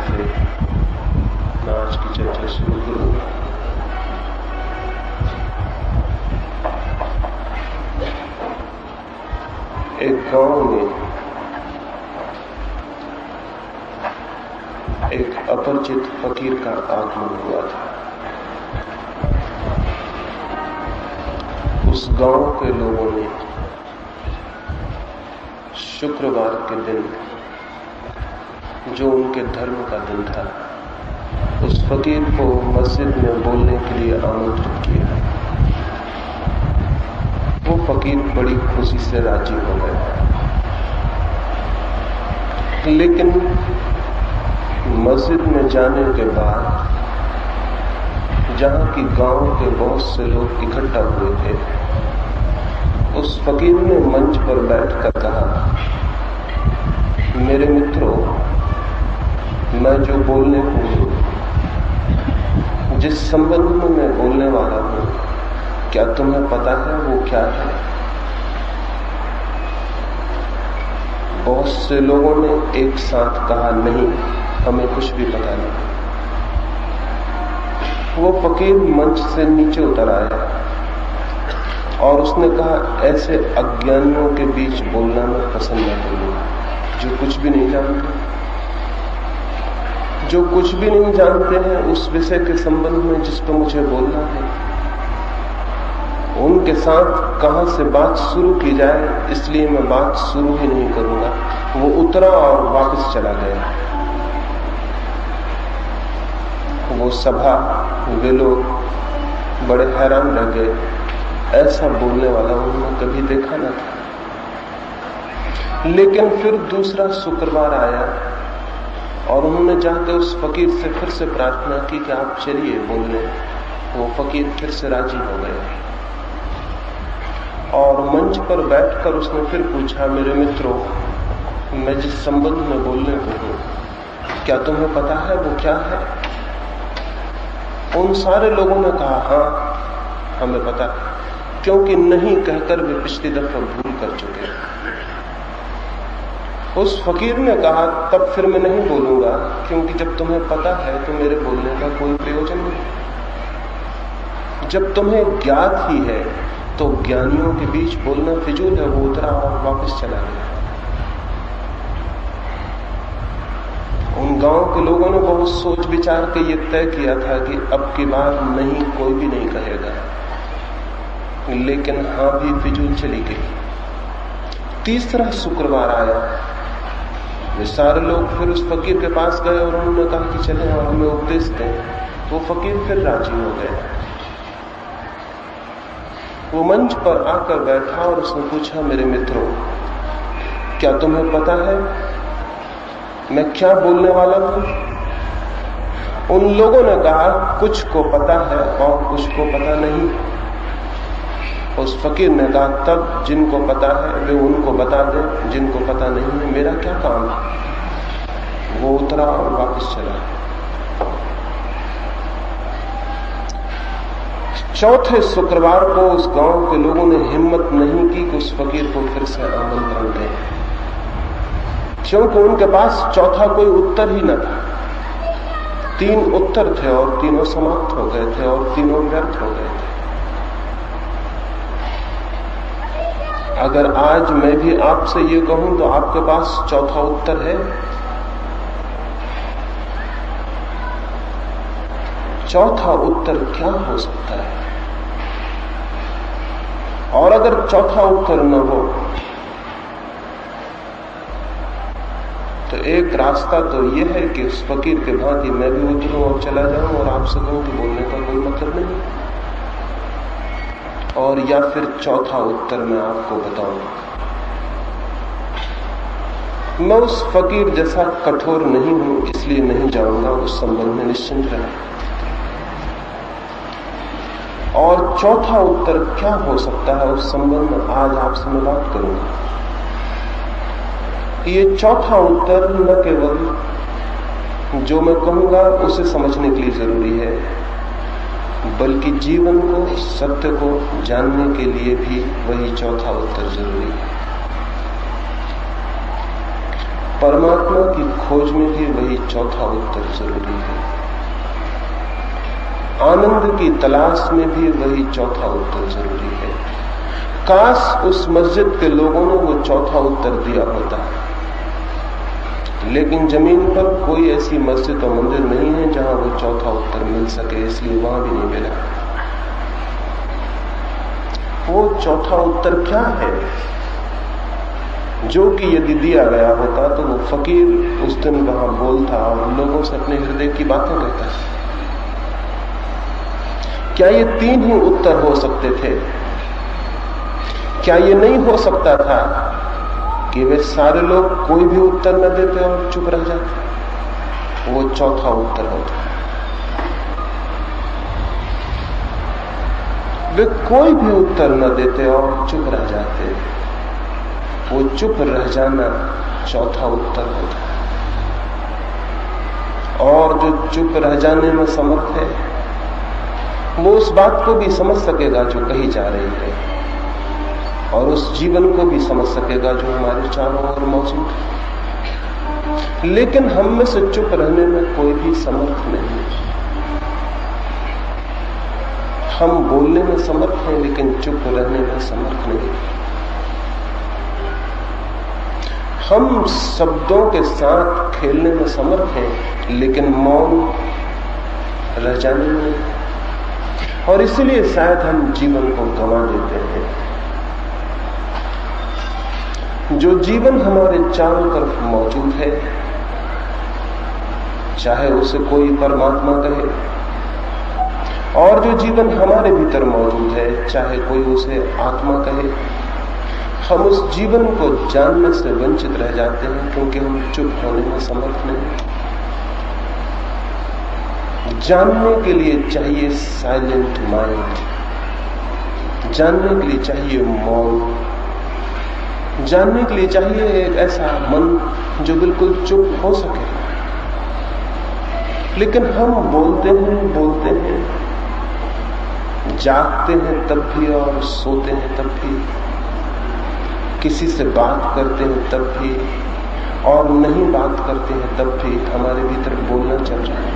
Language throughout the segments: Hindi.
से मैं आज की चर्चा शुरू करूंगा। एक गांव में एक अपरिचित फकीर का आगमन हुआ था। उस गांव के लोगों ने शुक्रवार के दिन, जो उनके धर्म का दिन था, उस फकीर को मस्जिद में बोलने के लिए आमंत्रित किया। वो फकीर बड़ी खुशी से राजी हो गया, लेकिन मस्जिद में जाने के बाद जहां की गांव के बहुत से लोग इकट्ठा हुए थे, उस फकीर ने मंच पर बैठकर कहा, मेरे मित्रों, मैं जो बोलने को हूं, जिस संबंध में मैं बोलने वाला हूं, क्या तुम्हें पता है वो क्या है? बहुत से लोगों ने एक साथ कहा, नहीं, हमें कुछ भी पता नहीं। वो फकीर मंच से नीचे उतर आया और उसने कहा, ऐसे अज्ञानियों के बीच बोलना मैं पसंद न करूंगा, जो कुछ भी नहीं जानते, जो कुछ भी नहीं जानते हैं उस विषय के संबंध में जिस पर मुझे बोलना है, उनके साथ कहां से बात शुरू की जाए, इसलिए मैं बात शुरू ही नहीं करूंगा। वो उतरा और वापस चला गया। वो सभा, वे लोग बड़े हैरान रह गए, ऐसा बोलने वाला उन्होंने कभी देखा न था। लेकिन फिर दूसरा शुक्रवार आया और उन्होंने जाकर उस फकीर से फिर से प्रार्थना की कि आप चलिए बोलने। वो फकीर फिर से राजी हो गए और मंच पर बैठकर उसने फिर पूछा, मेरे मित्रों, मैं जिस संबंध में बोलने को हूं, क्या तुम्हें पता है वो क्या है? उन सारे लोगों ने कहा, हाँ, हमें पता है, क्योंकि नहीं कहकर वे पिछली दफा भूल कर चुके। उस फकीर ने कहा, तब फिर मैं नहीं बोलूंगा, क्योंकि जब तुम्हें पता है तो मेरे बोलने का कोई प्रयोजन नहीं। जब तुम्हें ज्ञात ही है तो ज्ञानियों के बीच बोलना फिजूल है। वो उतरा और वापस चला गया। उन गांव के लोगों ने बहुत सोच विचार के ये तय किया था कि अब की बार नहीं, कोई भी नहीं कहेगा, लेकिन हाँ भी फिजूल चली गई। तीसरा शुक्रवार आया, वे सारे लोग फिर उस फकीर के पास गए और उन्होंने कहा कि चले और हमें उपदेश दें। वो फकीर फिर राजी हो गए। वो मंच पर आकर बैठा और उसने पूछा, मेरे मित्रों, क्या तुम्हें पता है मैं क्या बोलने वाला हूं? उन लोगों ने कहा, कुछ को पता है और कुछ को पता नहीं। उस फकीर ने कहा, तब जिनको पता है वे उनको बता दें, जिनको पता नहीं है मेरा क्या काम है? वो उतरा और वापस चला। चौथे शुक्रवार को उस गांव के लोगों ने हिम्मत नहीं की कि उस फकीर को फिर से आमंत्रण दें, क्योंकि उनके पास चौथा कोई उत्तर ही न था। 3 उत्तर थे और तीनों समाप्त हो गए थे और तीनों व्यर्थ हो गए थे। अगर आज मैं भी आपसे ये कहूं तो आपके पास चौथा उत्तर है? चौथा उत्तर क्या हो सकता है? और अगर चौथा उत्तर न हो तो एक रास्ता तो यह है कि उस फकीर के भांति मैं भी उतरूं और चला जाऊं और आपसे कहूं कि बोलने का कोई मतलब नहीं। और या फिर चौथा उत्तर मैं आपको बताऊं। मैं उस फकीर जैसा कठोर नहीं हूं, इसलिए नहीं जाऊंगा, उस संबंध में निश्चिंत रहें। और चौथा उत्तर क्या हो सकता है उस संबंध में आज आपसे मैं बात करूंगा। ये चौथा उत्तर न केवल जो मैं कहूंगा उसे समझने के लिए जरूरी है, बल्कि जीवन को, सत्य को जानने के लिए भी वही चौथा उत्तर जरूरी है। परमात्मा की खोज में भी वही चौथा उत्तर जरूरी है। आनंद की तलाश में भी वही चौथा उत्तर जरूरी है। काश उस मस्जिद के लोगों ने वो चौथा उत्तर दिया होता, लेकिन जमीन पर कोई ऐसी मस्जिद और मंदिर नहीं है जहां वो चौथा उत्तर मिल सके, इसलिए वहां भी नहीं मिला। वो चौथा उत्तर क्या है जो कि यदि दिया गया होता तो वो फकीर उस दिन वहां बोलता और लोगों से अपने हृदय की बातें कहता। क्या ये तीन ही उत्तर हो सकते थे? क्या ये नहीं हो सकता था कि वे सारे लोग कोई भी उत्तर न देते और चुप रह जाते? वो चौथा उत्तर होता। वे कोई भी उत्तर न देते और चुप रह जाते। वो चुप रह जाना चौथा उत्तर होता। और जो चुप रह जाने में समर्थ है वो उस बात को भी समझ सकेगा जो कही जा रही है, और उस जीवन को भी समझ सकेगा जो हमारे चारों ओर मौजूद है। लेकिन हम में से चुप रहने में कोई भी समर्थ नहीं है। हम बोलने में समर्थ हैं लेकिन चुप रहने में समर्थ नहीं। हम शब्दों के साथ खेलने में समर्थ हैं लेकिन मौन रह जाने में, और इसलिए शायद हम जीवन को गंवा देते हैं। जो जीवन हमारे चारों तरफ मौजूद है, चाहे उसे कोई परमात्मा कहे, और जो जीवन हमारे भीतर मौजूद है, चाहे कोई उसे आत्मा कहे, हम उस जीवन को जानने से वंचित रह जाते हैं क्योंकि हम चुप होने में समर्थ नहीं। जानने के लिए चाहिए साइलेंट माइंड, जानने के लिए चाहिए मौन, जानने के लिए चाहिए एक ऐसा मन जो बिल्कुल चुप हो सके। लेकिन हम बोलते हैं, जागते हैं तब भी और सोते हैं तब भी, किसी से बात करते हैं तब भी और नहीं बात करते हैं तब भी हमारे भीतर बोलना चल रहा है।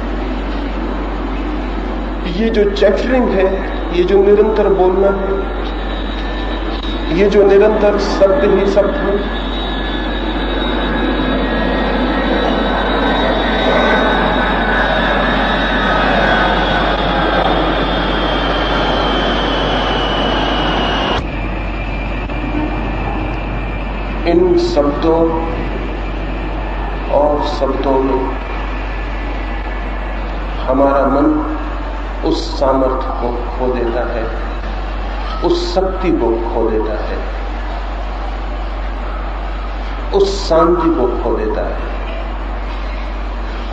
ये जो चैटरिंग है, ये जो निरंतर बोलना है, ये जो निरंतर शब्द ही शब्द है, इन शब्दों और शब्दों में हमारा मन उस सामर्थ्य को खो देता है, उस शक्ति को खो देता है, उस शांति को खो देता है,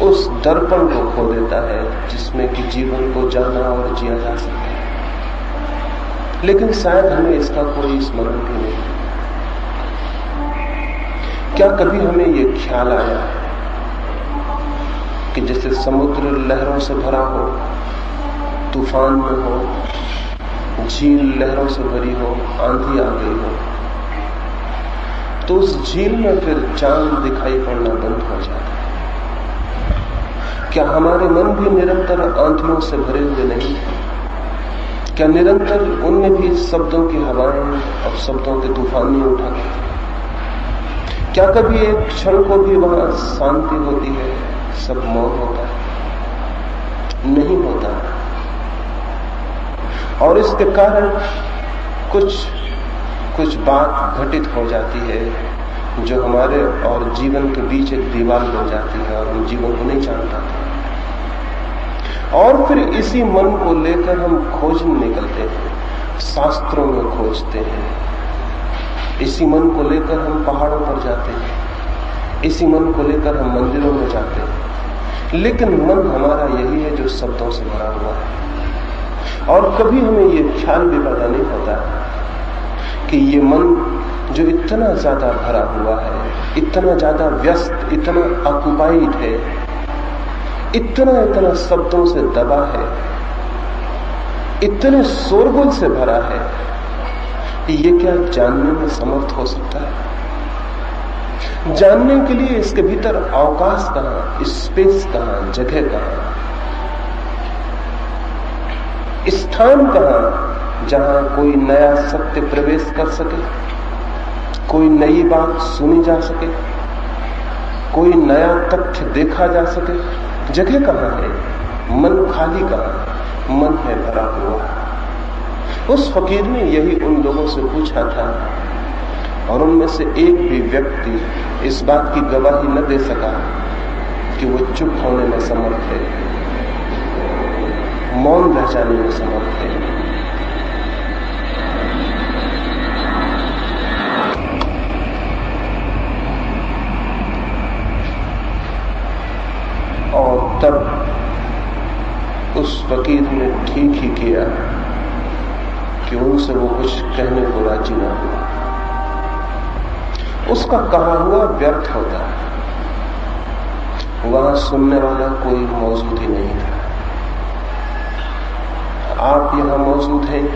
उस दर्पण को खो देता है जिसमें कि जीवन को जाना और जिया जा सके। लेकिन शायद हमें इसका कोई स्मरण भी नहीं। क्या कभी हमें ये ख्याल आया कि जैसे समुद्र लहरों से भरा हो, तूफान में हो, झील लहरों से भरी हो, आंधी आ गई हो, तो उस झील में फिर चांद दिखाई पड़ना बंद हो जाता है? क्या हमारे मन भी निरंतर आंधियों से भरे हुए नहीं? क्या निरंतर उनमें भी शब्दों की हवाएं और शब्दों के तूफान नहीं उठा करते? क्या कभी एक क्षण को भी वहां शांति होती है, सब मौन होता है? नहीं होता। और इसके कारण कुछ बात घटित हो जाती है जो हमारे और जीवन के बीच एक दीवार बन जाती है और हम जीवन को नहीं जान पाते। और फिर इसी मन को लेकर हम खोजने निकलते हैं, शास्त्रों में खोजते हैं, इसी मन को लेकर हम पहाड़ों पर जाते हैं, इसी मन को लेकर हम मंदिरों में जाते हैं। लेकिन मन हमारा यही है जो शब्दों से भरा हुआ है। और कभी हमें ये ख्याल भी पैदा नहीं होता कि ये मन जो इतना ज्यादा भरा हुआ है, इतना ज्यादा व्यस्त, इतना ऑक्युपाइड है, इतना शब्दों से दबा है, इतने शोरगुल से भरा है, ये क्या जानने में समर्थ हो सकता है? जानने के लिए इसके भीतर अवकाश कहां, स्पेस कहां, जगह कहां, स्थान कहां जहां कोई नया सत्य प्रवेश कर सके, कोई नई बात सुनी जा सके, कोई नया तथ्य देखा जा सके। जगह कहां है? मन खाली कहां? मन है भरा हुआ। उस फकीर ने यही उन लोगों से पूछा था और उनमें से एक भी व्यक्ति इस बात की गवाही न दे सका कि वो चुप होने में समर्थ है, मौन रह जाने में समर्थ है। और तब उस फकीर ने ठीक ही किया कि उनसे वो कुछ कहने को राजी ना हुआ। उसका कहा हुआ व्यर्थ होता है, वहां सुनने वाला कोई मौजूद ही नहीं था। आप यहां मौजूद हैं,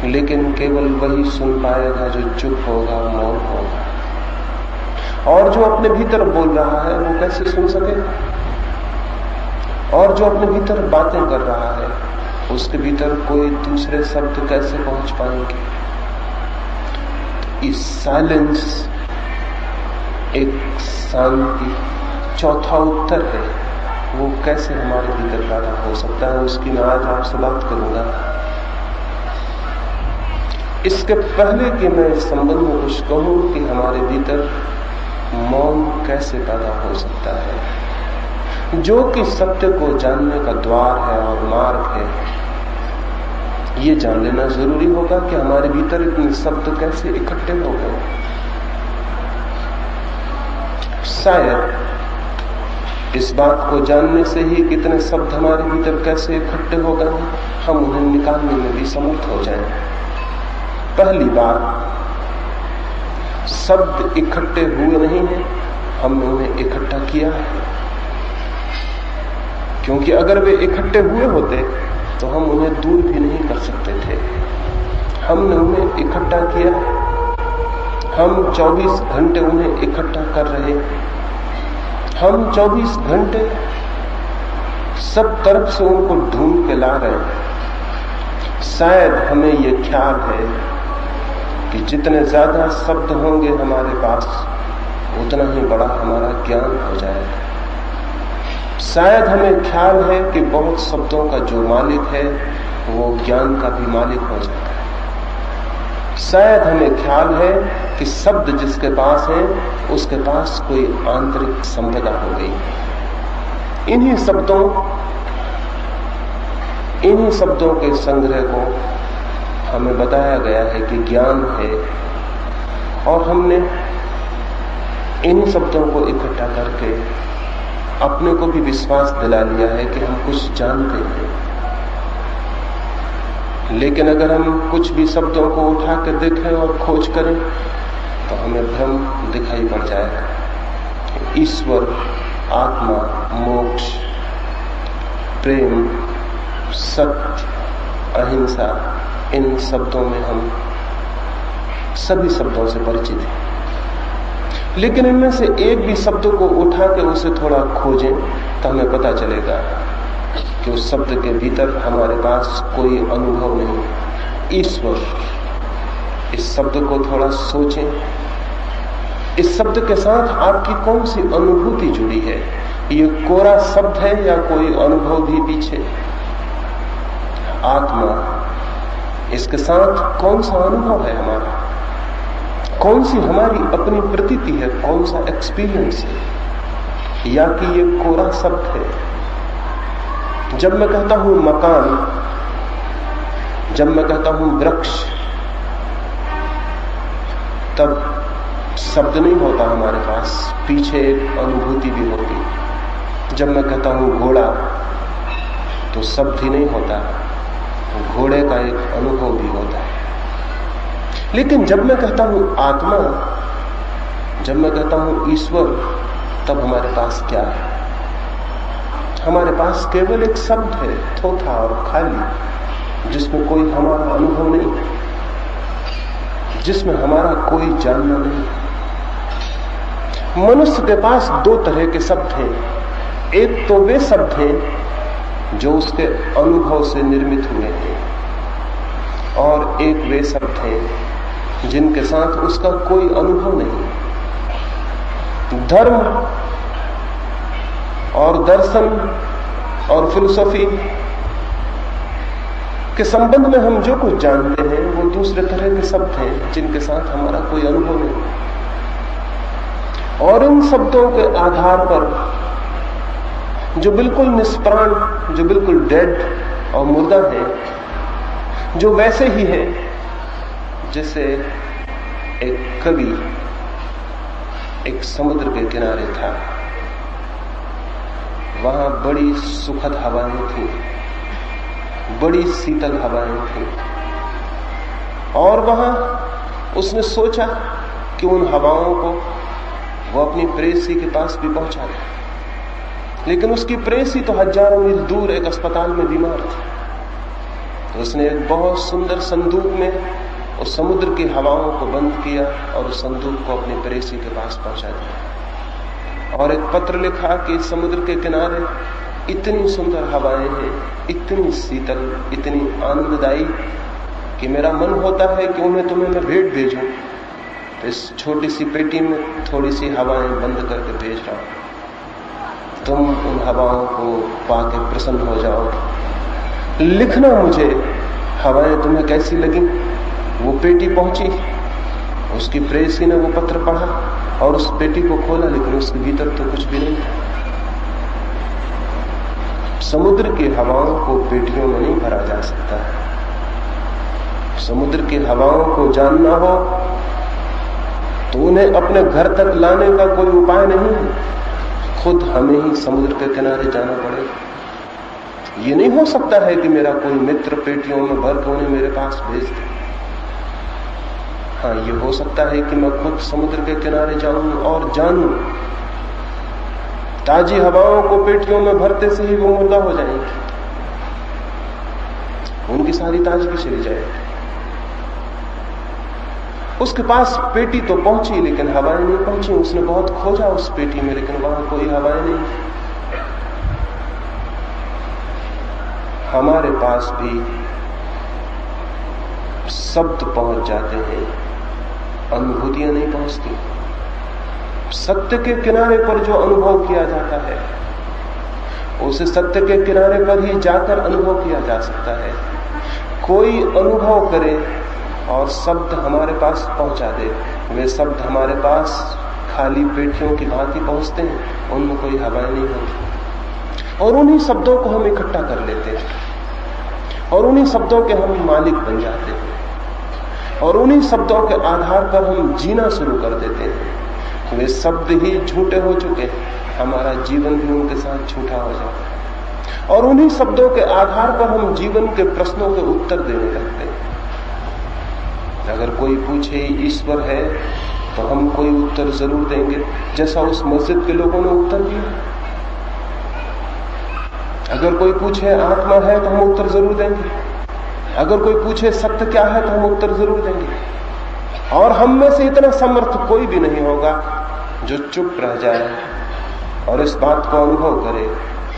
लेकिन केवल वही सुन पाएगा जो चुप होगा, मौन होगा। और जो अपने भीतर बोल रहा है वो कैसे सुन सकेगा? और जो अपने भीतर बातें कर रहा है उसके भीतर कोई दूसरे शब्द कैसे पहुंच पाएंगे? इस साइलेंस एक शांति, चौथा उत्तर है, वो कैसे हमारे भीतर पैदा हो सकता है, उसकी मैं आज आपसे बात करूंगा। इसके पहले कि मैं इस संबंध में कुछ कहूं कि हमारे भीतर मौन कैसे पैदा हो सकता है, जो कि सत्य को जानने का द्वार है और मार्ग है, ये जान लेना जरूरी होगा कि हमारे भीतर इतने शब्द कैसे इकट्ठे हो गए। शायद इस बात को जानने से ही कितने शब्द हमारे भीतर कैसे इकट्ठे हो गए हम उन्हें निकालने में भी समर्थ हो जाएं। पहली बार, शब्द इकट्ठे हुए नहीं हैं, हमने उन्हें इकट्ठा किया है। क्योंकि अगर वे इकट्ठे हुए होते तो हम उन्हें दूर भी नहीं कर सकते थे। हमने उन्हें इकट्ठा किया, हम 24 घंटे उन्हें इकट्ठा कर रहे हैं। हम 24 घंटे सब तरफ से उनको ढूंढ के ला रहे हैं। शायद हमें यह ख्याल है कि जितने ज्यादा शब्द होंगे हमारे पास उतना ही बड़ा हमारा ज्ञान हो जाएगा। शायद हमें ख्याल है कि बहुत शब्दों का जो मालिक है वो ज्ञान का भी मालिक हो जाता है। शायद हमें ख्याल है कि शब्द जिसके पास है उसके पास कोई आंतरिक संपदा हो गई। इन्हीं शब्दों के संग्रह को हमें बताया गया है कि ज्ञान है, और हमने इन्हीं शब्दों को इकट्ठा करके अपने को भी विश्वास दिला लिया है कि हम कुछ जानते हैं। लेकिन अगर हम कुछ भी शब्दों को उठा कर देखें और खोज करें तो हमें भ्रम दिखाई पड़ जाएगा। ईश्वर, आत्मा, मोक्ष, प्रेम, सत्य, अहिंसा, इन शब्दों में हम सभी शब्दों से परिचित हैं। लेकिन इनमें से एक भी शब्द को उठा के उसे थोड़ा खोजें तो हमें पता चलेगा कि उस शब्द के भीतर हमारे पास कोई अनुभव नहीं। ईश्वर, इस शब्द को थोड़ा सोचें। इस शब्द के साथ आपकी कौन सी अनुभूति जुड़ी है? ये कोरा शब्द है या कोई अनुभव भी पीछे? आत्मा, इसके साथ कौन सा अनुभव है हमारा? कौन सी हमारी अपनी प्रतीति है? कौन सा एक्सपीरियंस है? या कि ये कोरा शब्द है? जब मैं कहता हूं मकान, जब मैं कहता हूं वृक्ष, तब शब्द नहीं होता हमारे पास, पीछे एक अनुभूति भी होती। जब मैं कहता हूं घोड़ा, तो शब्द ही नहीं होता, घोड़े का एक अनुभव भी होता है। लेकिन जब मैं कहता हूं आत्मा, जब मैं कहता हूं ईश्वर, तब हमारे पास क्या है? हमारे पास केवल एक शब्द है, थोथा और खाली, जिसमें कोई हमारा अनुभव नहीं, जिसमें हमारा कोई जानना नहीं। मनुष्य के पास दो तरह के शब्द हैं। एक तो वे शब्द हैं जो उसके अनुभव से निर्मित हुए हैं, और एक वे शब्द हैं जिनके साथ उसका कोई अनुभव नहीं। धर्म और दर्शन और फिलॉसफी के संबंध में हम जो कुछ जानते हैं वो दूसरे तरह के शब्द हैं जिनके साथ हमारा कोई अनुभव नहीं। और इन शब्दों के आधार पर जो बिल्कुल निष्प्राण, जो बिल्कुल डेड और मुर्दा है, जो वैसे ही है जैसे एक कवि एक समुद्र के किनारे था। वहां बड़ी सुखद हवाएं थी, बड़ी शीतल हवाएं थी, और वहां उसने सोचा कि उन हवाओं को वो अपनी प्रेयसी के पास भी पहुंचा दे। लेकिन उसकी प्रेयसी तो हजारों मील दूर एक अस्पताल में बीमार थी। तो उसने एक बहुत सुंदर संदूक में उस समुद्र की हवाओं को बंद किया और उस संदूक को अपनी प्रेयसी के पास पहुंचा दिया, और एक पत्र लिखा कि समुद्र के किनारे इतनी सुंदर हवाएं हैं, इतनी शीतल, इतनी आनंददायी कि मेरा मन होता है कि उन्हें तुम्हें मैं भेंट भेजूं। तो इस छोटी सी पेटी में थोड़ी सी हवाएं बंद करके भेज रहा हूं, तुम उन हवाओं को पाके प्रसन्न हो जाओ। लिखना मुझे हवाएं तुम्हें कैसी लगी। वो पेटी पहुंची, उसकी प्रेयसी ने वो पत्र पढ़ा और उस पेटी को खोला, लेकिन उसके भीतर तो कुछ भी नहीं था। समुद्र की हवाओं को पेटियों में नहीं भरा जा सकता है। समुद्र की हवाओं को जानना हो तो उन्हें अपने घर तक लाने का कोई उपाय नहीं है, खुद हमें ही समुद्र के किनारे जाना पड़ेगा। ये नहीं हो सकता है कि मेरा कोई मित्र पेटियों में भर के उन्हें मेरे पास भेज दे। हाँ, ये हो सकता है कि मैं खुद समुद्र के किनारे जाऊं और जानूं। ताजी हवाओं को पेटियों में भरते से ही वो मुर्दा हो जाएंगी, उनकी सारी ताजगी चली जाएगी। उसके पास पेटी तो पहुंची लेकिन हवाएं नहीं पहुंची। उसने बहुत खोजा उस पेटी में, लेकिन वहां कोई हवाएं नहीं। हमारे पास भी शब्द पहुंच जाते हैं, अनुभूतियां नहीं पहुंचती। सत्य के किनारे पर जो अनुभव किया जाता है उसे सत्य के किनारे पर ही जाकर अनुभव किया जा सकता है। कोई अनुभव करे और शब्द हमारे पास पहुंचा दे, वे शब्द हमारे पास खाली पेटियों की भांति पहुंचते हैं, उनमें कोई हवाएं नहीं होती। और उन्हीं शब्दों को हम इकट्ठा कर लेते हैं और उन्हीं शब्दों के हम मालिक बन जाते हैं और उन्हीं शब्दों के आधार पर हम जीना शुरू कर देते हैं। वे शब्द ही झूठे हो चुके हैं, हमारा जीवन भी उनके साथ झूठा हो जाता है, और उन्हीं शब्दों के आधार पर हम जीवन के प्रश्नों के उत्तर देने लगते हैं। अगर कोई पूछे ईश्वर है तो हम कोई उत्तर जरूर देंगे, जैसा उस मस्जिद के लोगों ने उत्तर दिया। अगर कोई पूछे आत्मा है तो हम उत्तर जरूर देंगे। अगर कोई पूछे सत्य क्या है तो हम उत्तर जरूर देंगे। और हम में से इतना समर्थ कोई भी नहीं होगा जो चुप रह जाए और इस बात को अनुभव करे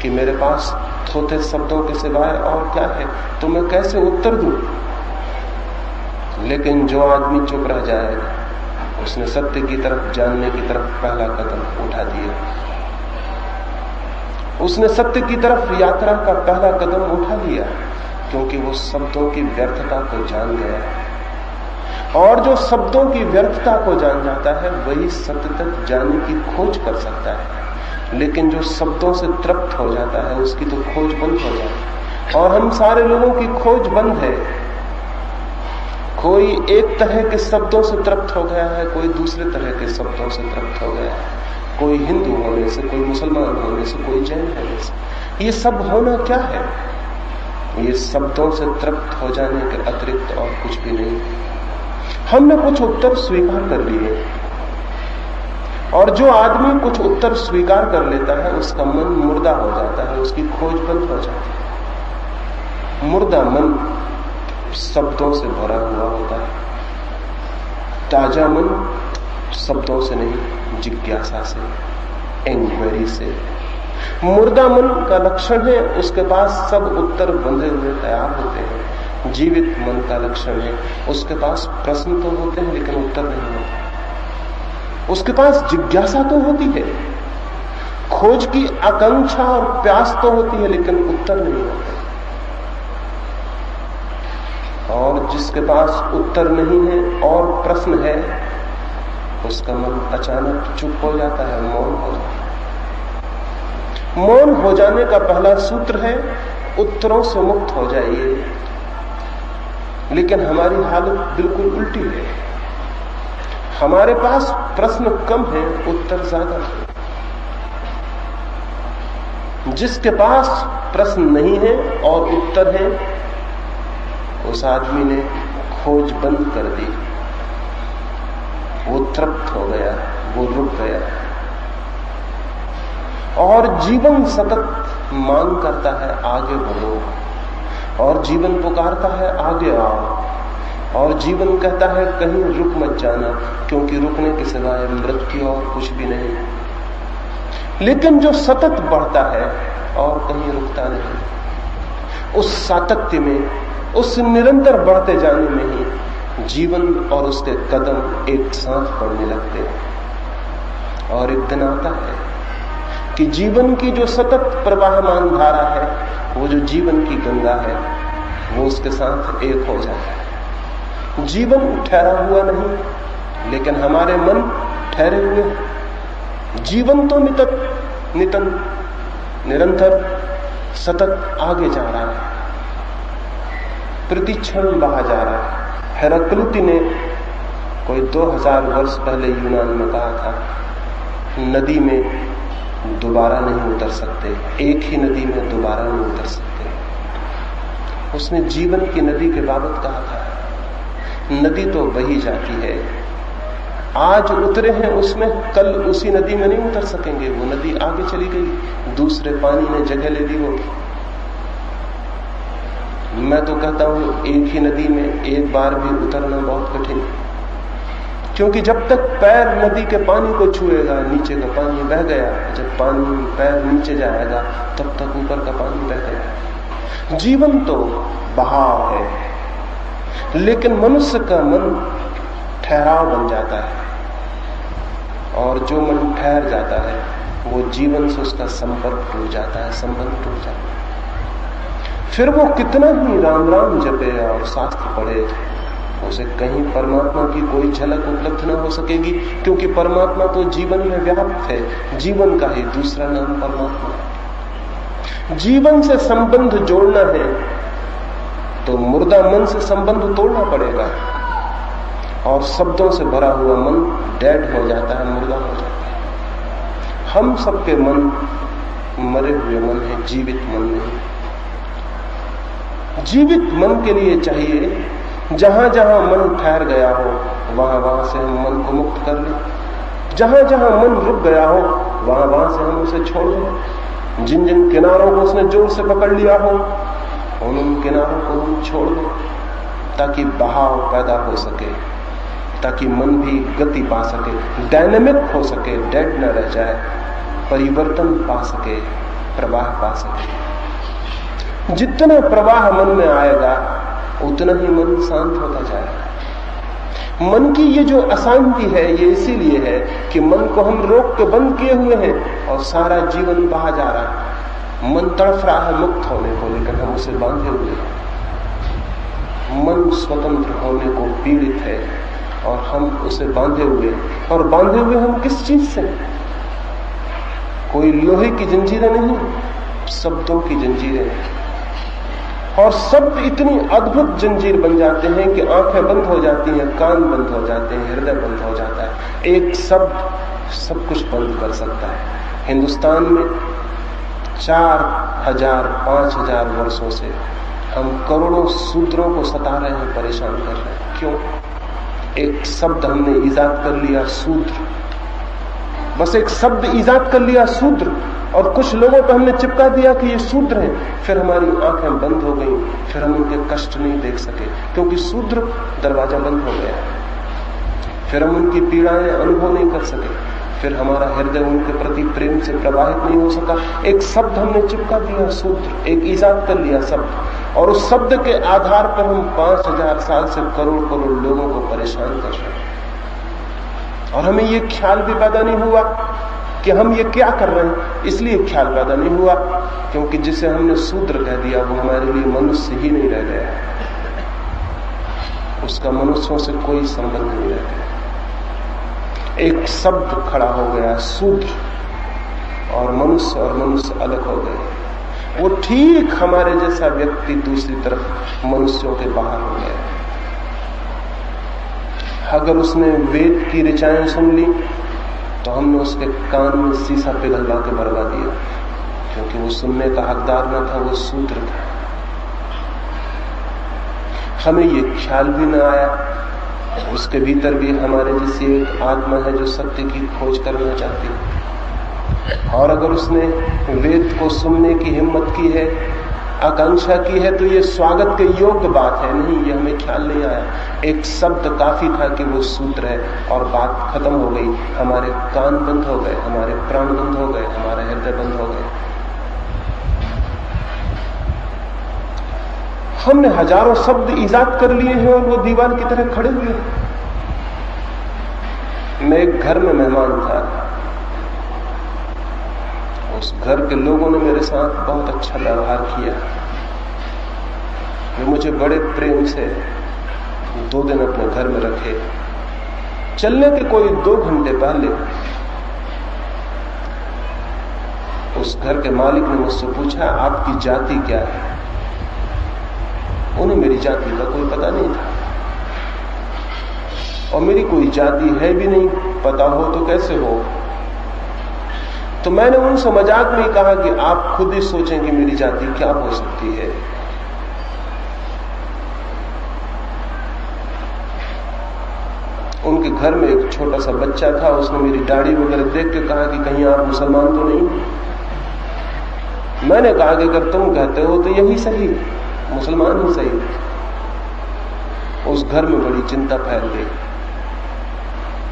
कि मेरे पास थोथे शब्दों के सिवाय और क्या है, तो मैं कैसे उत्तर दूं। लेकिन जो आदमी चुप रह जाएगा उसने सत्य की तरफ, जानने की तरफ पहला कदम उठा दिया। उसने सत्य की तरफ यात्रा का पहला कदम उठा लिया, क्योंकि वो शब्दों की व्यर्थता को जान गया। और जो शब्दों की व्यर्थता को जान जाता है वही सत्य तक जाने की खोज कर सकता है। लेकिन जो शब्दों से तृप्त हो जाता है उसकी तो खोज बंद हो जाती है। और हम सारे लोगों की खोज बंद है। कोई एक तरह के शब्दों से तृप्त हो गया है, कोई दूसरे तरह के शब्दों से तृप्त हो गया है। कोई हिंदू होने से, कोई मुसलमान होने से, कोई जैन होने से। ये सब होना क्या है? ये शब्दों से तृप्त हो जाने के अतिरिक्त और कुछ भी नहीं। हमने कुछ उत्तर स्वीकार कर लिए, और जो आदमी कुछ उत्तर स्वीकार कर लेता है उसका मन मुर्दा हो जाता है, उसकी खोज बंद हो जाती है। मुर्दा मन शब्दों से भरा हुआ होता है, ताजा मन शब्दों से नहीं। जिज्ञासा से, इंक्वायरी से। मुर्दा मन का लक्षण है, उसके पास सब उत्तर बंधे हुए तैयार होते हैं। जीवित मन का लक्षण है, उसके पास प्रश्न तो होते हैं लेकिन उत्तर नहीं होते। उसके पास जिज्ञासा तो होती है, खोज की आकांक्षा और प्यास तो होती है, लेकिन उत्तर नहीं होते। और जिसके पास उत्तर नहीं है और प्रश्न है, उसका मन अचानक चुप हो जाता है, मौन हो जाता है। मौन हो जाने का पहला सूत्र है, उत्तरों से मुक्त हो जाइए। लेकिन हमारी हालत बिल्कुल उल्टी है। हमारे पास प्रश्न कम है, उत्तर ज्यादा है। जिसके पास प्रश्न नहीं है और उत्तर है, उस आदमी ने खोज बंद कर दी। वो तृप्त हो गया, वो रुक गया। और जीवन सतत मांग करता है, आगे बढ़ो। और जीवन पुकारता है, आगे आओ। और जीवन कहता है, कहीं रुक मत जाना, क्योंकि रुकने के सिवाय मृत्यु और कुछ भी नहीं। लेकिन जो सतत बढ़ता है और कहीं रुकता नहीं, उस सातत्य में, उस निरंतर बढ़ते जाने में ही जीवन और उसके कदम एक साथ बढ़ने लगते हैं। और एक दिन आता है कि जीवन की जो सतत प्रवाहमान धारा है, वो जो जीवन की गंगा है, वो उसके साथ एक हो जाता है। जीवन ठहरा हुआ नहीं, लेकिन हमारे मन ठहरे हुए हैं। जीवन तो निरंतर सतत आगे जा रहा है, प्रतिक्षण बहा जा रहा है। हेराक्लिtus ने कोई 2000 वर्ष पहले यूनान में कहा था, नदी में दोबारा नहीं उतर सकते, एक ही नदी में दोबारा नहीं उतर सकते। उसने जीवन की नदी के बाबत कहा था। नदी तो बही जाती है, आज उतरे हैं उसमें, कल उसी नदी में नहीं उतर सकेंगे। वो नदी आगे चली गई, दूसरे पानी ने जगह ले ली होगी। मैं तो कहता हूं, एक ही नदी में एक बार भी उतरना बहुत कठिन है, क्योंकि जब तक पैर नदी के पानी को छुएगा, नीचे का पानी बह गया। जब पानी पैर नीचे जाएगा, तब तक ऊपर का पानी बह गया। जीवन तो बहाव है, लेकिन मनुष्य का मन ठहराव बन जाता है। और जो मन ठहर जाता है, वो जीवन से उसका संपर्क टूट जाता है, संबंध टूट जाता है। फिर वो कितना ही राम राम जपे और शास्त्र पढ़े, उसे कहीं परमात्मा की कोई झलक उपलब्ध न हो सकेगी, क्योंकि परमात्मा तो जीवन में व्याप्त है। जीवन का ही दूसरा नाम परमात्मा है। जीवन से संबंध जोड़ना है तो मुर्दा मन से संबंध तोड़ना पड़ेगा। और शब्दों से भरा हुआ मन डेड हो जाता है, मुर्दा हो जाता है। हम सबके मन मरे हुए मन है, जीवित मन नहीं। जीवित मन के लिए चाहिए, जहां जहां मन ठहर गया हो, वहां वहां से हम मन को मुक्त कर लें। जहां जहां मन रुक गया हो, वहां वहां से हम उसे छोड़ दें। जिन जिन किनारों को उसने जोर से पकड़ लिया हो, उन किनारों को हम छोड़ दें, ताकि बहाव पैदा हो सके, ताकि मन भी गति पा सके, डायनेमिक हो सके, डेड न रह जाए, परिवर्तन पा सके, प्रवाह पा सके। जितना प्रवाह मन में आएगा, उतना ही मन शांत होता जाएगा। मन की ये जो अशांति है, ये इसीलिए है कि मन को हम रोक के बंद किए हुए हैं और सारा जीवन बहा जा रहा है। मन तड़फ रहा है मुक्त होने को, लेकिन हम उसे बांधे हुए हैं। मन स्वतंत्र होने को पीड़ित है और हम उसे बांधे हुए। और बांधे हुए हम किस चीज से? कोई लोहे की जंजीरें नहीं, शब्दों की जंजीरें। और शब्द इतनी अद्भुत जंजीर बन जाते हैं कि आंखें बंद हो जाती हैं, कान बंद हो जाते हैं, हृदय बंद हो जाता है। एक शब्द सब कुछ बंद कर सकता है। हिंदुस्तान में 4000 5000 वर्षों से हम करोड़ों शूद्रों को सता रहे हैं, परेशान कर रहे हैं। क्यों? एक शब्द हमने ईजाद कर लिया, शूद्र। बस एक शब्द ईजाद कर लिया, शूद्र, और कुछ लोगों को हमने चिपका दिया कि ये शूद्र हैं। फिर हमारी आंखें बंद हो गई, फिर हम उनके कष्ट नहीं देख सके, क्योंकि शूद्र दरवाजा बंद हो गया। फिर हम उनकी पीड़ाएं अनुभव नहीं कर सके। फिर हमारा हृदय उनके प्रति प्रेम से प्रवाहित नहीं हो सका। एक शब्द हमने चिपका दिया, सूत्र एक ईजाद कर लिया शब्द, और उस शब्द के आधार पर हम 5000 साल से करोड़ करोड़ लोगों को परेशान कर रहे हैं। और हमें ये ख्याल भी पैदा नहीं हुआ कि हम ये क्या कर रहे हैं। इसलिए ख्याल पैदा नहीं हुआ क्योंकि जिसे हमने शूद्र कह दिया वो हमारे लिए मनुष्य ही नहीं रह गया, उसका मनुष्यों से कोई संबंध नहीं रह गया। एक शब्द खड़ा हो गया, शूद्र, और मनुष्य अलग हो गए। वो ठीक हमारे जैसा व्यक्ति दूसरी तरफ मनुष्यों के बाहर हो गया। अगर उसने वेद की ऋचाएं सुन ली तो हमने उसके कान में शीशा पिघलवा के भरवा दिया, क्योंकि वो सुनने का हकदार न था, वो शूद्र था। हमें ये ख्याल भी न आया उसके भीतर भी हमारे जैसी एक आत्मा है जो सत्य की खोज करना चाहती है। और अगर उसने वेद को सुनने की हिम्मत की है, आकांक्षा की है, तो ये स्वागत के योग्य बात है। नहीं, ये हमें ख्याल नहीं आया। एक शब्द काफी था कि वो सूत्र है, और बात खत्म हो गई। हमारे कान बंद हो गए, हमारे प्राण बंद हो गए, हमारे हृदय बंद हो गए। हमने हजारों शब्द ईजाद कर लिए हैं और वो दीवार की तरह खड़े हुए हैं। मैं एक घर में मेहमान था, उस घर के लोगों ने मेरे साथ बहुत अच्छा व्यवहार किया। वे मुझे बड़े प्रेम से 2 दिन अपने घर में रखे। चलने के कोई 2 घंटे पहले उस घर के मालिक ने मुझसे पूछा, आपकी जाति क्या है? उन्हें मेरी जाति का कोई पता नहीं था, और मेरी कोई जाति है भी नहीं। पता हो तो कैसे हो? तो मैंने उनसे मजाक में कहा कि आप खुद ही सोचें कि मेरी जाति क्या हो सकती है। उनके घर में एक छोटा सा बच्चा था, उसने मेरी दाढ़ी वगैरह देख के कहा कि कहीं आप मुसलमान तो नहीं? मैंने कहा कि अगर तुम कहते हो तो यही सही, मुसलमान ही सही। उस घर में बड़ी चिंता फैल गई।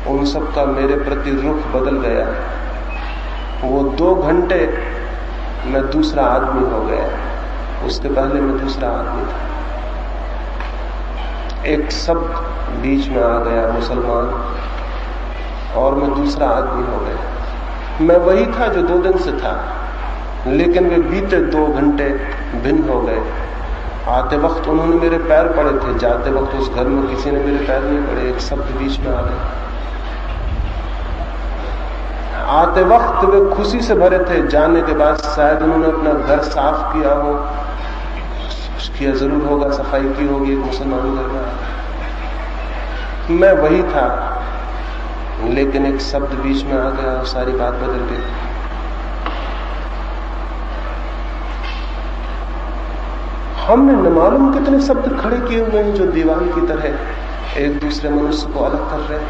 उन सबका मेरे प्रति रुख बदल गया। वो 2 घंटे मैं दूसरा आदमी हो गया, उसके पहले मैं दूसरा आदमी था। एक शब्द बीच में आ गया, मुसलमान, और मैं दूसरा आदमी हो गया। मैं वही था जो 2 दिन से था, लेकिन वे बीते 2 घंटे भिन्न हो गए। आते वक्त उन्होंने मेरे पैर पड़े थे, जाते वक्त उस घर में किसी ने मेरे पैर नहीं पड़े। एक शब्द बीच में आ गया। आते वक्त वे खुशी से भरे थे, जाने के बाद शायद उन्होंने अपना घर साफ किया हो, किया जरूर होगा, सफाई की होगी। एक मुसलमान घर में मैं वही था, लेकिन एक शब्द बीच में आ गया और सारी बात बदल गई। हमने न मालूम कितने शब्द खड़े किए हुए हैं जो दीवार की तरह एक दूसरे मनुष्य को अलग कर रहे हैं,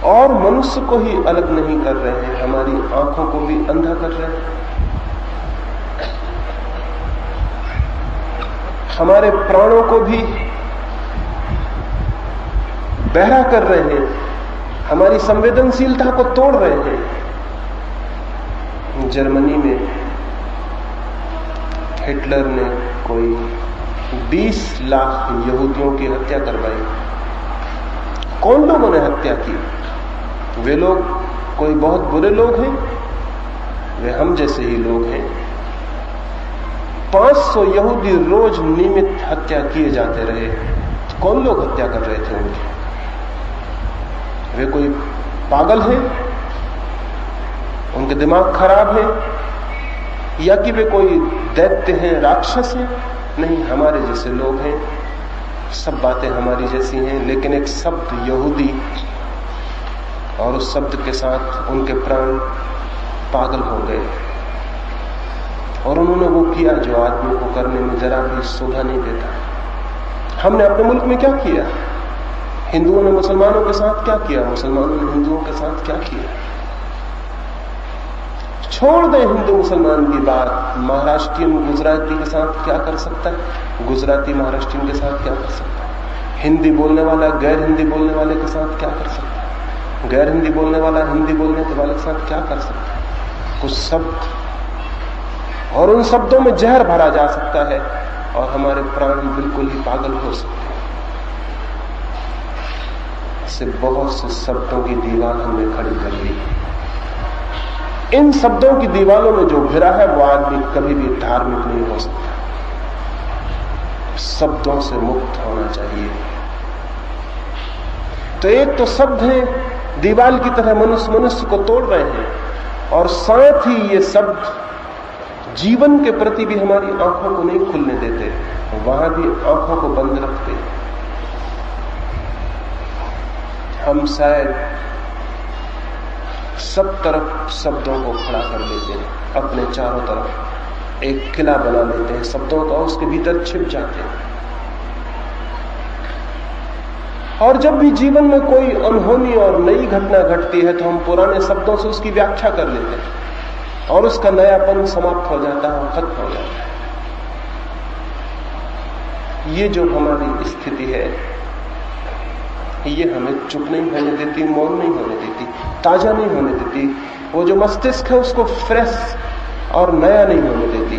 और मनुष्य को ही अलग नहीं कर रहे हैं, हमारी आंखों को भी अंधा कर रहे हैं, हमारे प्राणों को भी बहरा कर रहे हैं, हमारी संवेदनशीलता को तोड़ रहे हैं। जर्मनी में हिटलर ने कोई 20 लाख यहूदियों की हत्या करवाई। कौन लोगों ने हत्या की? वे लोग कोई बहुत बुरे लोग हैं? वे हम जैसे ही लोग हैं। 500 यहूदी रोज नियमित हत्या किए जाते रहे। तो कौन लोग हत्या कर रहे थे उनकी? वे कोई पागल हैं? उनके दिमाग खराब है? या कि वे कोई दैत्य हैं, राक्षस हैं? नहीं, हमारे जैसे लोग हैं, सब बातें हमारी जैसी हैं, लेकिन एक शब्द यहूदी, और उस शब्द के साथ उनके प्राण पागल हो गए, और उन्होंने वो किया जो आदमी को करने में जरा भी शोभा नहीं देता। हमने अपने मुल्क में क्या किया? हिंदुओं ने मुसलमानों के साथ क्या किया? मुसलमानों ने हिंदुओं के साथ क्या किया? छोड़ दें हिंदू मुसलमान की बात। महाराष्ट्रियन गुजराती के साथ क्या कर सकता है? गुजराती महाराष्ट्रियन के साथ क्या कर सकता है? हिंदी बोलने वाला गैर हिंदी बोलने वाले के साथ क्या कर सकता है? गैर हिंदी बोलने वाला हिंदी बोलने के वाले के साथ क्या कर सकता है? कुछ शब्द, और उन शब्दों में जहर भरा जा सकता है और हमारे प्राण बिल्कुल ही पागल हो सकते हैं। ऐसे बहुत से शब्दों की दीवार हमने खड़ी कर ली। इन शब्दों की दीवारों में जो घिरा है वो आदमी कभी भी धार्मिक नहीं हो सकता। शब्दों से मुक्त होना चाहिए। तो एक तो शब्द है दीवार की तरह मनुष्य को तोड़ रहे हैं, और साथ ही ये शब्द जीवन के प्रति भी हमारी आंखों को नहीं खुलने देते, वहां भी आंखों को बंद रखते हैं। हम शायद सब तरफ शब्दों को खड़ा कर लेते हैं, अपने चारों तरफ एक किला बना लेते हैं शब्दों का, उसके भीतर छिप जाते हैं। और जब भी जीवन में कोई अनहोनी और नई घटना घटती है तो हम पुराने शब्दों से उसकी व्याख्या कर लेते हैं और उसका नयापन समाप्त हो जाता है और खत्म हो जाता है। ये जो हमारी स्थिति है, ये हमें चुप नहीं होने देती, मौन नहीं होने देती, ताजा नहीं होने देती। वो जो मस्तिष्क है उसको फ्रेश और नया नहीं होने देती।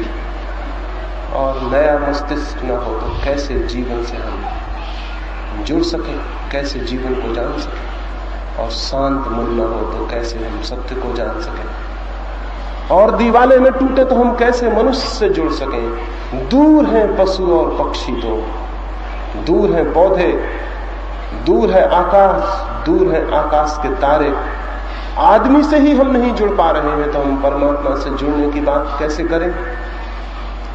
और नया मस्तिष्क न हो तो कैसे जीवन से हम जुड़ सके, कैसे जीवन को जान सके। और शांत मन न हो तो कैसे हम सत्य को जान सके। और दीवाले न टूटे तो हम कैसे मनुष्य से जुड़ सकें। दूर हैं पशु और पक्षी, तो दूर हैं पौधे, दूर है आकाश, दूर है आकाश के तारे। आदमी से ही हम नहीं जुड़ पा रहे हैं तो हम परमात्मा से जुड़ने की बात कैसे करें।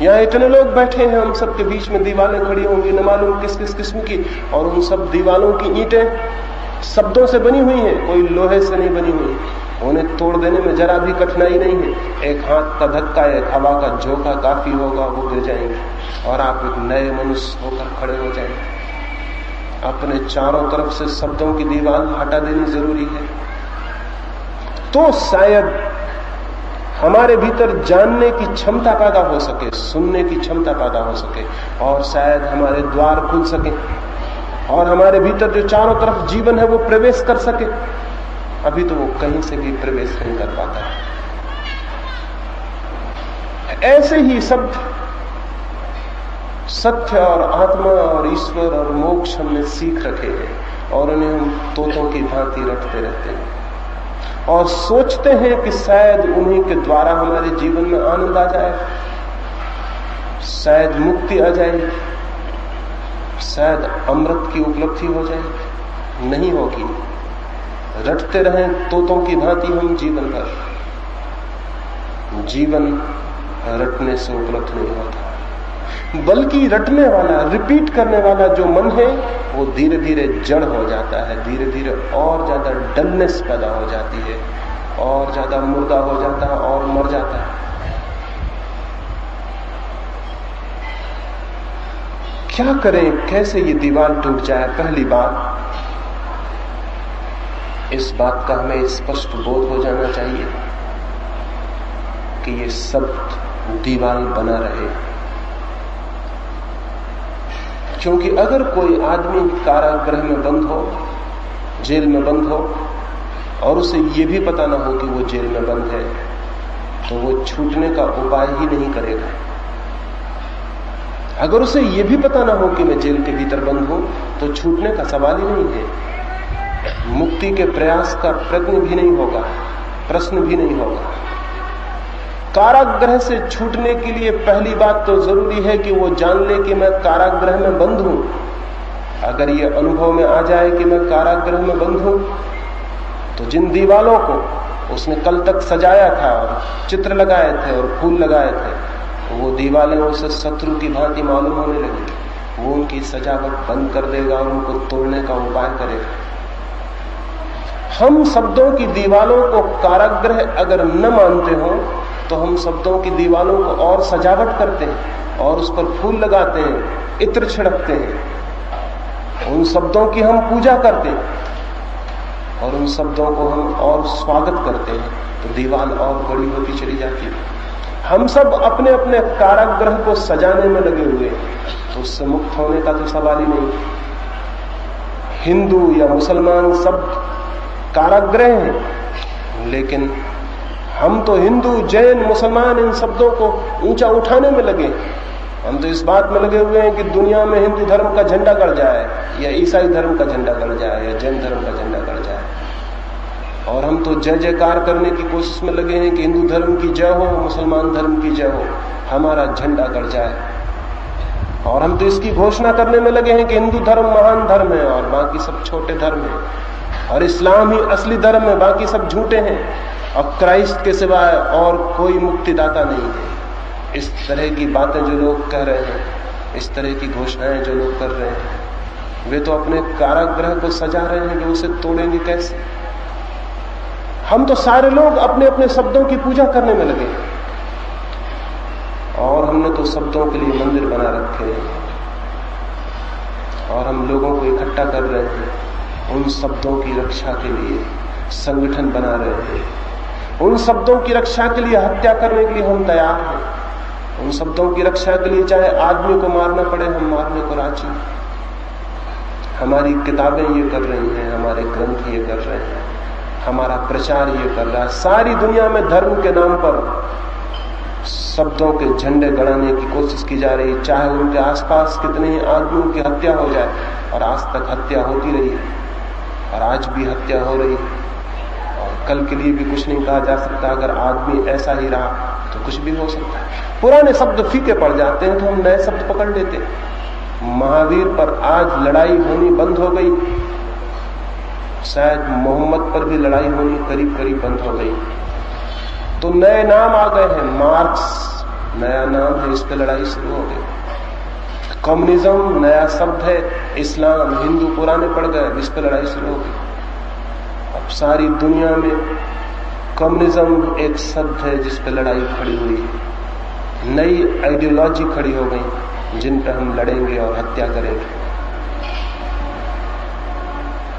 यहाँ इतने लोग बैठे हैं, हम सबके बीच में दीवारें खड़ी होंगी न मालूम किस किस किस्म की, और उन सब दीवारों की ईंटें शब्दों से बनी हुई हैं, कोई लोहे से नहीं बनी हुई। उन्हें तोड़ देने में जरा भी कठिनाई नहीं है। एक हाथ का धक्का, एक हवा का झोंका काफी होगा, वो गिर जाएंगे और आप एक नए मनुष्य होकर खड़े हो जाएंगे। अपने चारों तरफ से शब्दों की दीवार हटा देनी जरूरी है, तो शायद हमारे भीतर जानने की क्षमता पैदा हो सके, सुनने की क्षमता पैदा हो सके, और शायद हमारे द्वार खुल सके और हमारे भीतर जो चारों तरफ जीवन है वो प्रवेश कर सके। अभी तो वो कहीं से भी प्रवेश नहीं कर पाता है। ऐसे ही शब्द सत्य और आत्मा और ईश्वर और मोक्ष हमने सीख रखे हैं और उन्हें हम तोतों की भांति रटते रहते हैं और सोचते हैं कि शायद उन्हीं के द्वारा हमारे जीवन में आनंद आ जाए, शायद मुक्ति आ जाए, शायद अमृत की उपलब्धि हो जाए। नहीं होगी। रटते रहें तोतों की भांति हम जीवन भर। जीवन रटने से उपलब्ध नहीं होता, बल्कि रटने वाला, रिपीट करने वाला जो मन है वो धीरे धीरे जड़ हो जाता है, धीरे धीरे और ज्यादा डलनेस पैदा हो जाती है, और ज्यादा मुर्दा हो जाता है और मर जाता है। क्या करें, कैसे ये दीवार टूट जाए? पहली बात, इस बात का हमें स्पष्ट बोध हो जाना चाहिए कि ये शब्द दीवार बना रहे। क्योंकि अगर कोई आदमी कारागृह में बंद हो, जेल में बंद हो, और उसे ये भी पता ना हो कि वो जेल में बंद है, तो वो छूटने का उपाय ही नहीं करेगा। अगर उसे ये भी पता ना हो कि मैं जेल के भीतर बंद हूं, तो छूटने का सवाल ही नहीं है। मुक्ति के प्रयास का प्रश्न भी नहीं होगा, प्रश्न भी नहीं होगा। कारागृह से छूटने के लिए पहली बात तो जरूरी है कि वो जान ले कि मैं कारागृह में बंद हूं। अगर ये अनुभव में आ जाए कि मैं कारागृह में बंद हूं, तो जिन दीवालों को उसने कल तक सजाया था और चित्र लगाए थे और फूल लगाए थे, वो दीवालें उसे शत्रु की भांति मालूम होने लगी। वो उनकी सजावट बंद कर देगा और उनको तोड़ने का उपाय करेगा। हम शब्दों की दीवालों को कारागृह अगर न मानते हो, तो हम शब्दों की दीवालों को और सजावट करते हैं और उस पर फूल लगाते हैं, इत्र छिड़कते हैं, उन शब्दों की हम पूजा करते हैं और उन शब्दों को हम और स्वागत करते हैं, तो दीवार और बड़ी होती चली जाती है। हम सब अपने अपने कारागृह को सजाने में लगे हुए हैं, तो उससे मुक्त होने का तो सवाल ही नहीं। हिंदू या मुसलमान सब कारागृह हैं, लेकिन हम तो हिंदू, जैन, मुसलमान इन शब्दों को ऊंचा उठाने में लगे। हम तो इस बात में लगे हुए हैं कि दुनिया में हिंदू धर्म का झंडा गड़ जाए, या ईसाई धर्म का झंडा गड़ जाए, या जैन धर्म का झंडा गड़ जाए। और हम तो जय जयकार करने की कोशिश में लगे हैं कि हिंदू धर्म की जय हो, मुसलमान धर्म की जय हो, हमारा झंडा गड़ जाए। और हम तो इसकी घोषणा करने में लगे हैं कि हिंदू धर्म महान धर्म है और बाकी सब छोटे धर्म हैं, और इस्लाम ही असली धर्म है, बाकी सब झूठे हैं, और क्राइस्ट के सिवाय और कोई मुक्तिदाता नहीं है। इस तरह की बातें जो लोग कह रहे हैं, इस तरह की घोषणाएं जो लोग कर रहे हैं, वे तो अपने कारागृह को सजा रहे हैं कि उसे तोड़ेंगे कैसे। हम तो सारे लोग अपने अपने शब्दों की पूजा करने में लगे, और हमने तो शब्दों के लिए मंदिर बना रखे हैं, और हम लोगों को इकट्ठा कर रहे हैं, उन शब्दों की रक्षा के लिए संगठन बना रहे हैं, उन शब्दों की रक्षा के लिए हत्या करने के लिए हम तैयार हैं, उन शब्दों की रक्षा के लिए चाहे आदमी को मारना पड़े हम मारने को राजी। हमारी किताबें ये कर रही हैं, हमारे ग्रंथ ये कर रहे हैं, हमारा प्रचार ये कर रहा है। सारी दुनिया में धर्म के नाम पर शब्दों के झंडे गड़ाने की कोशिश की जा रही, चाहे उनके आसपास कितने ही आदमियों की हत्या हो जाए, और आज तक हत्या होती रही है, और आज भी हत्या हो रही है, और कल के लिए भी कुछ नहीं कहा जा सकता। अगर आदमी ऐसा ही रहा तो कुछ भी हो सकता है। पुराने शब्द फीके पड़ जाते हैं तो हम नए शब्द पकड़ लेते हैं। महावीर पर आज लड़ाई होनी बंद हो गई, शायद मोहम्मद पर भी लड़ाई होनी करीब करीब बंद हो गई, तो नए नाम आ गए हैं। मार्क्स नया नाम है, इस पर लड़ाई शुरू हो गई। कम्युनिज्म नया शब्द है, इस्लाम, हिंदू पुराने पड़ गए, इस पर लड़ाई शुरू हो गई। अब सारी दुनिया में कम्युनिज्म एक शब्द है जिस पर लड़ाई खड़ी हुई है। नई आइडियोलॉजी खड़ी हो गई जिन पर हम लड़ेंगे और हत्या करेंगे।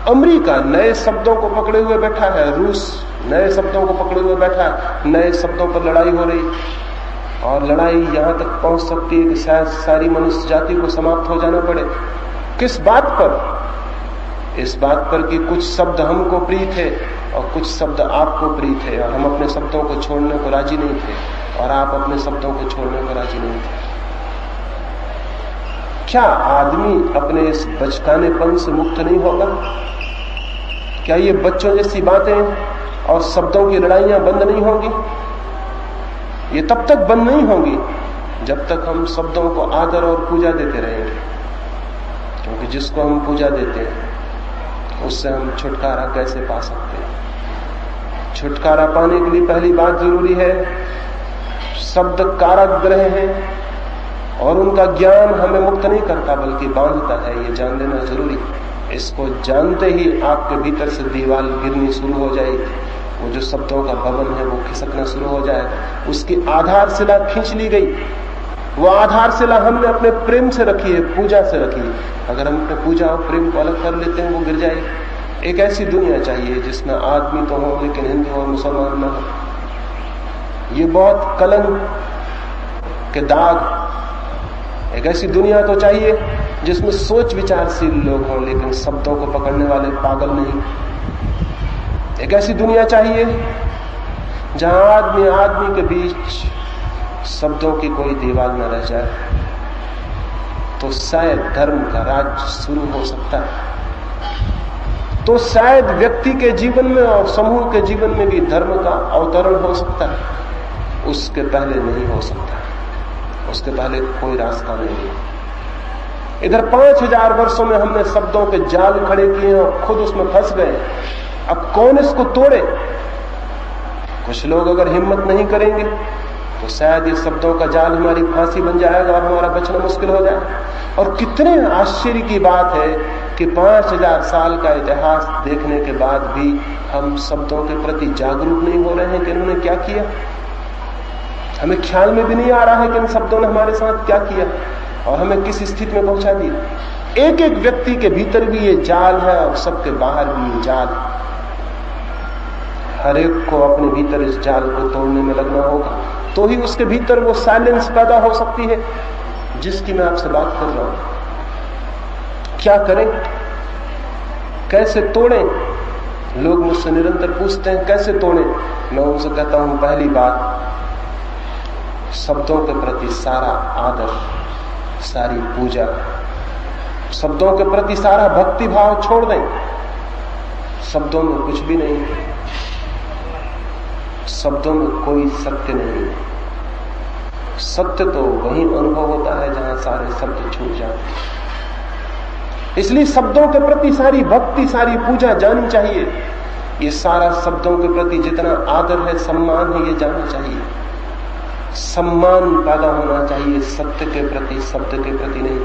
अमेरिका नए शब्दों को पकड़े हुए बैठा है, रूस नए शब्दों को पकड़े हुए बैठा है, नए शब्दों पर लड़ाई हो रही, और लड़ाई यहां तक पहुंच सकती है कि शायद सारी मनुष्य जाति को समाप्त हो जाना पड़े। किस बात पर? इस बात पर कि कुछ शब्द हमको प्रिय थे और कुछ शब्द आपको प्रिय थे, और हम अपने शब्दों को छोड़ने को राजी नहीं थे, और आप अपने शब्दों को छोड़ने को राजी नहीं थे। क्या आदमी अपने इस बचकानेपन से मुक्त नहीं होगा? क्या ये बच्चों जैसी बातें और शब्दों की लड़ाइयां बंद नहीं होगी? ये तब तक बंद नहीं होगी जब तक हम शब्दों को आदर और पूजा देते रहेंगे, क्योंकि जिसको हम पूजा देते हैं उससे हम छुटकारा कैसे पा सकते हैं? छुटकारा पाने के लिए पहली बात जरूरी है, शब्द कारागृह हैं और उनका ज्ञान हमें मुक्त नहीं करता बल्कि बांधता है, ये जान लेना जरूरी है। इसको जानते ही आपके भीतर से दीवार गिरनी शुरू हो जाएगी, वो जो शब्दों का भवन है वो खिसकना शुरू हो जाएगा। उसकी आधारशिला खींच ली गई, वो आधारशिला हमने अपने प्रेम से रखी है, पूजा से रखी है। अगर हम अपने पूजा और प्रेम को अलग कर लेते हैं वो गिर जाएगी। एक ऐसी दुनिया चाहिए जिसमें आदमी तो हो लेकिन हिंदू और मुसलमान न हो। ये बहुत कलंक के दाग। एक ऐसी दुनिया तो चाहिए जिसमें सोच विचारशील लोग हों लेकिन शब्दों को पकड़ने वाले पागल नहीं। एक ऐसी दुनिया चाहिए जहां आदमी आदमी के बीच शब्दों की कोई दीवार न रह जाए, तो शायद धर्म का राज शुरू हो सकता है। तो शायद व्यक्ति के जीवन में और समूह के जीवन में भी धर्म का अवतरण हो सकता है। उसके पहले नहीं हो सकता, उसके पहले कोई रास्ता नहीं है। इधर 5000 वर्षों में हमने शब्दों के जाल खड़े किए और खुद उसमें फंस गए। अब कौन इसको तोड़े? कुछ लोग अगर हिम्मत नहीं करेंगे तो शायद ये शब्दों का जाल हमारी फांसी बन जाएगा और हमारा बचना मुश्किल हो जाएगा। और कितने आश्चर्य की बात है कि 5000 साल का इतिहास देखने के बाद भी हम शब्दों के प्रति जागरूक नहीं हो रहे हैं कि इन्होंने क्या किया। हमें ख्याल में भी नहीं आ रहा है कि इन शब्दों ने हमारे साथ क्या किया और हमें किस स्थिति में पहुंचा दिया। एक एक व्यक्ति के भीतर भी ये जाल है और सबके बाहर भी ये जाल। हर एक को अपने भीतर इस जाल को तोड़ने में लगना होगा, तो ही उसके भीतर वो साइलेंस पैदा हो सकती है जिसकी मैं आपसे बात कर रहा हूं। क्या करें, कैसे तोड़ें? लोग मुझसे निरंतर पूछते हैं कैसे तोड़े। मैं उनसे कहता हूं, पहली बात, शब्दों के प्रति सारा आदर, सारी पूजा, शब्दों के प्रति सारा भक्ति भाव छोड़ दें। शब्दों में कुछ भी नहीं, शब्दों में कोई सत्य नहीं। सत्य तो वही अनुभव होता है जहां सारे शब्द छूट जाते हैं। इसलिए शब्दों के प्रति सारी भक्ति, सारी पूजा जानी चाहिए। ये सारा शब्दों के प्रति जितना आदर है, सम्मान है, ये जानना चाहिए। सम्मान पैदा होना चाहिए सत्य के प्रति, शब्द के प्रति नहीं।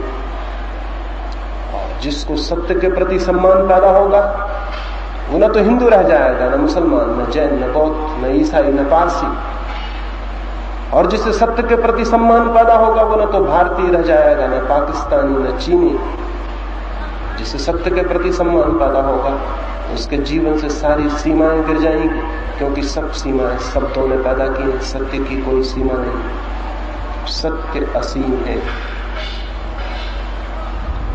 और जिसको सत्य के प्रति सम्मान पैदा होगा वो न तो हिंदू रह जाएगा, न मुसलमान, न जैन, न बौद्ध, न ईसाई, न पारसी। और जिससे सत्य के प्रति सम्मान पैदा होगा वो न तो भारतीय रह जाएगा, न पाकिस्तानी, न चीनी। जिससे सत्य के प्रति सम्मान पैदा होगा उसके जीवन से सारी सीमाएं गिर जाएंगी, क्योंकि सब सीमाएं शब्दों ने पैदा की है। सत्य की कोई सीमा नहीं, सत्य असीम है,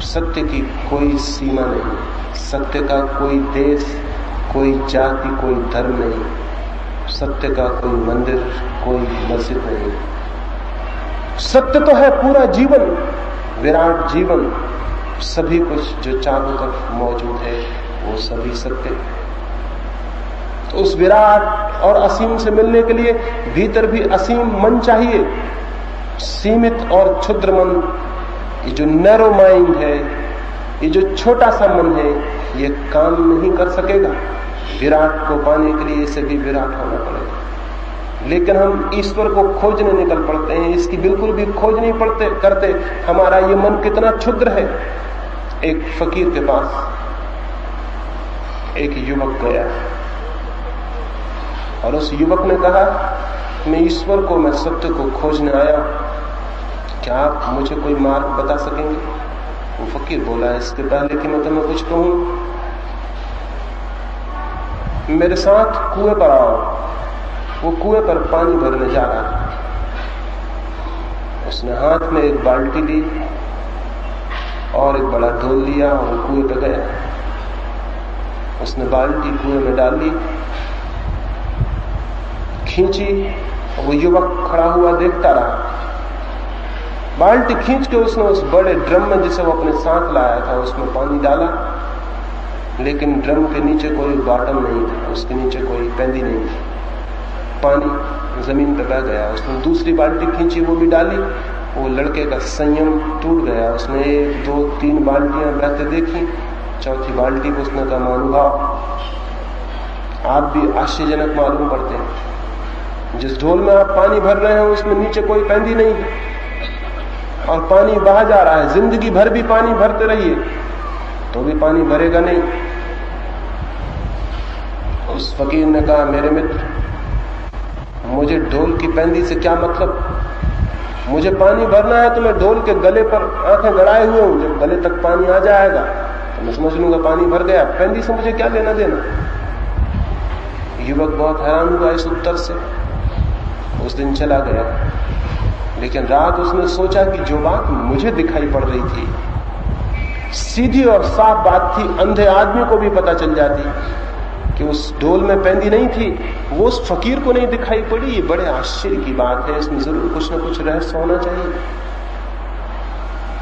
सत्य की कोई सीमा नहीं। सत्य का कोई देश, कोई जाति, कोई धर्म नहीं। सत्य का कोई मंदिर, कोई मस्जिद नहीं। सत्य तो है पूरा जीवन, विराट जीवन। सभी कुछ जो चारों तरफ मौजूद है वो सभी सत्य। तो उस विराट और असीम से मिलने के लिए भीतर भी असीम मन चाहिए। सीमित और क्षुद्र मन, ये जो नैरो माइंड है, ये जो छोटा सा मन है, ये काम नहीं कर सकेगा। विराट को पाने के लिए इसे भी विराट होना पड़ेगा। लेकिन हम ईश्वर को खोजने निकल पड़ते हैं, इसकी बिल्कुल भी खोज नहीं करते। हमारा ये मन कितना क्षुद्र है। एक फकीर के पास एक युवक गया और उस युवक ने कहा, मैं ईश्वर को, मैं सत्य को खोजने आया, क्या आप मुझे कोई मार्ग बता सकेंगे? वो फकीर बोला, इसके पहले कि मैं तुम्हें कुछ कहूं, मेरे साथ कुएं पर आओ। वो कुएं पर पानी भरने जा रहा था। उसने हाथ में एक बाल्टी ली और एक बड़ा ढोल लिया और वो कुएं पे गया। उसने बाल्टी कुएं में डाली, खींची, और वो युवक खड़ा हुआ देखता रहा। बाल्टी खींच के उसने उस बड़े ड्रम में जिसे वो अपने साथ लाया था उसमें पानी डाला, लेकिन ड्रम के नीचे कोई बॉटम नहीं था, उसके नीचे कोई पेंदी नहीं थी। पानी जमीन पर बह गया। उसने दूसरी बाल्टी खींची, वो भी डाली। वो लड़के का संयम टूट गया। उसने 1, 2, 3 बाल्टियां बहते देखी। चौथी बाल्टी को उसने कहा, महानुभाव, आप भी आश्चर्यजनक मालूम पड़ते हैं। जिस ढोल में आप पानी भर रहे हैं उसमें नीचे कोई पेंदी नहीं और पानी बहा जा रहा है। जिंदगी भर भी पानी भरते रहिए तो भी पानी भरेगा नहीं। उस फकीर ने कहा, मेरे मित्र, मुझे ढोल की पेंदी से क्या मतलब? मुझे पानी भरना है तो मैं ढोल के गले पर आंखें गड़ाए हुए हूं। जब गले तक पानी आ जाएगा तो मैं समझ लूंगा पानी भर गया। पेंदी से मुझे क्या लेना देना? युवक बहुत हैरान हुआ इस उत्तर से। उस दिन चला गया, लेकिन रात उसने सोचा कि जो बात मुझे दिखाई पड़ रही थी, सीधी और साफ बात थी, अंधे आदमी को भी पता चल जाती कि उस ढोल में पेंदी नहीं थी, वो उस फकीर को नहीं दिखाई पड़ी। ये बड़े आश्चर्य की बात है, इसमें जरूर कुछ न कुछ रहस्य होना चाहिए।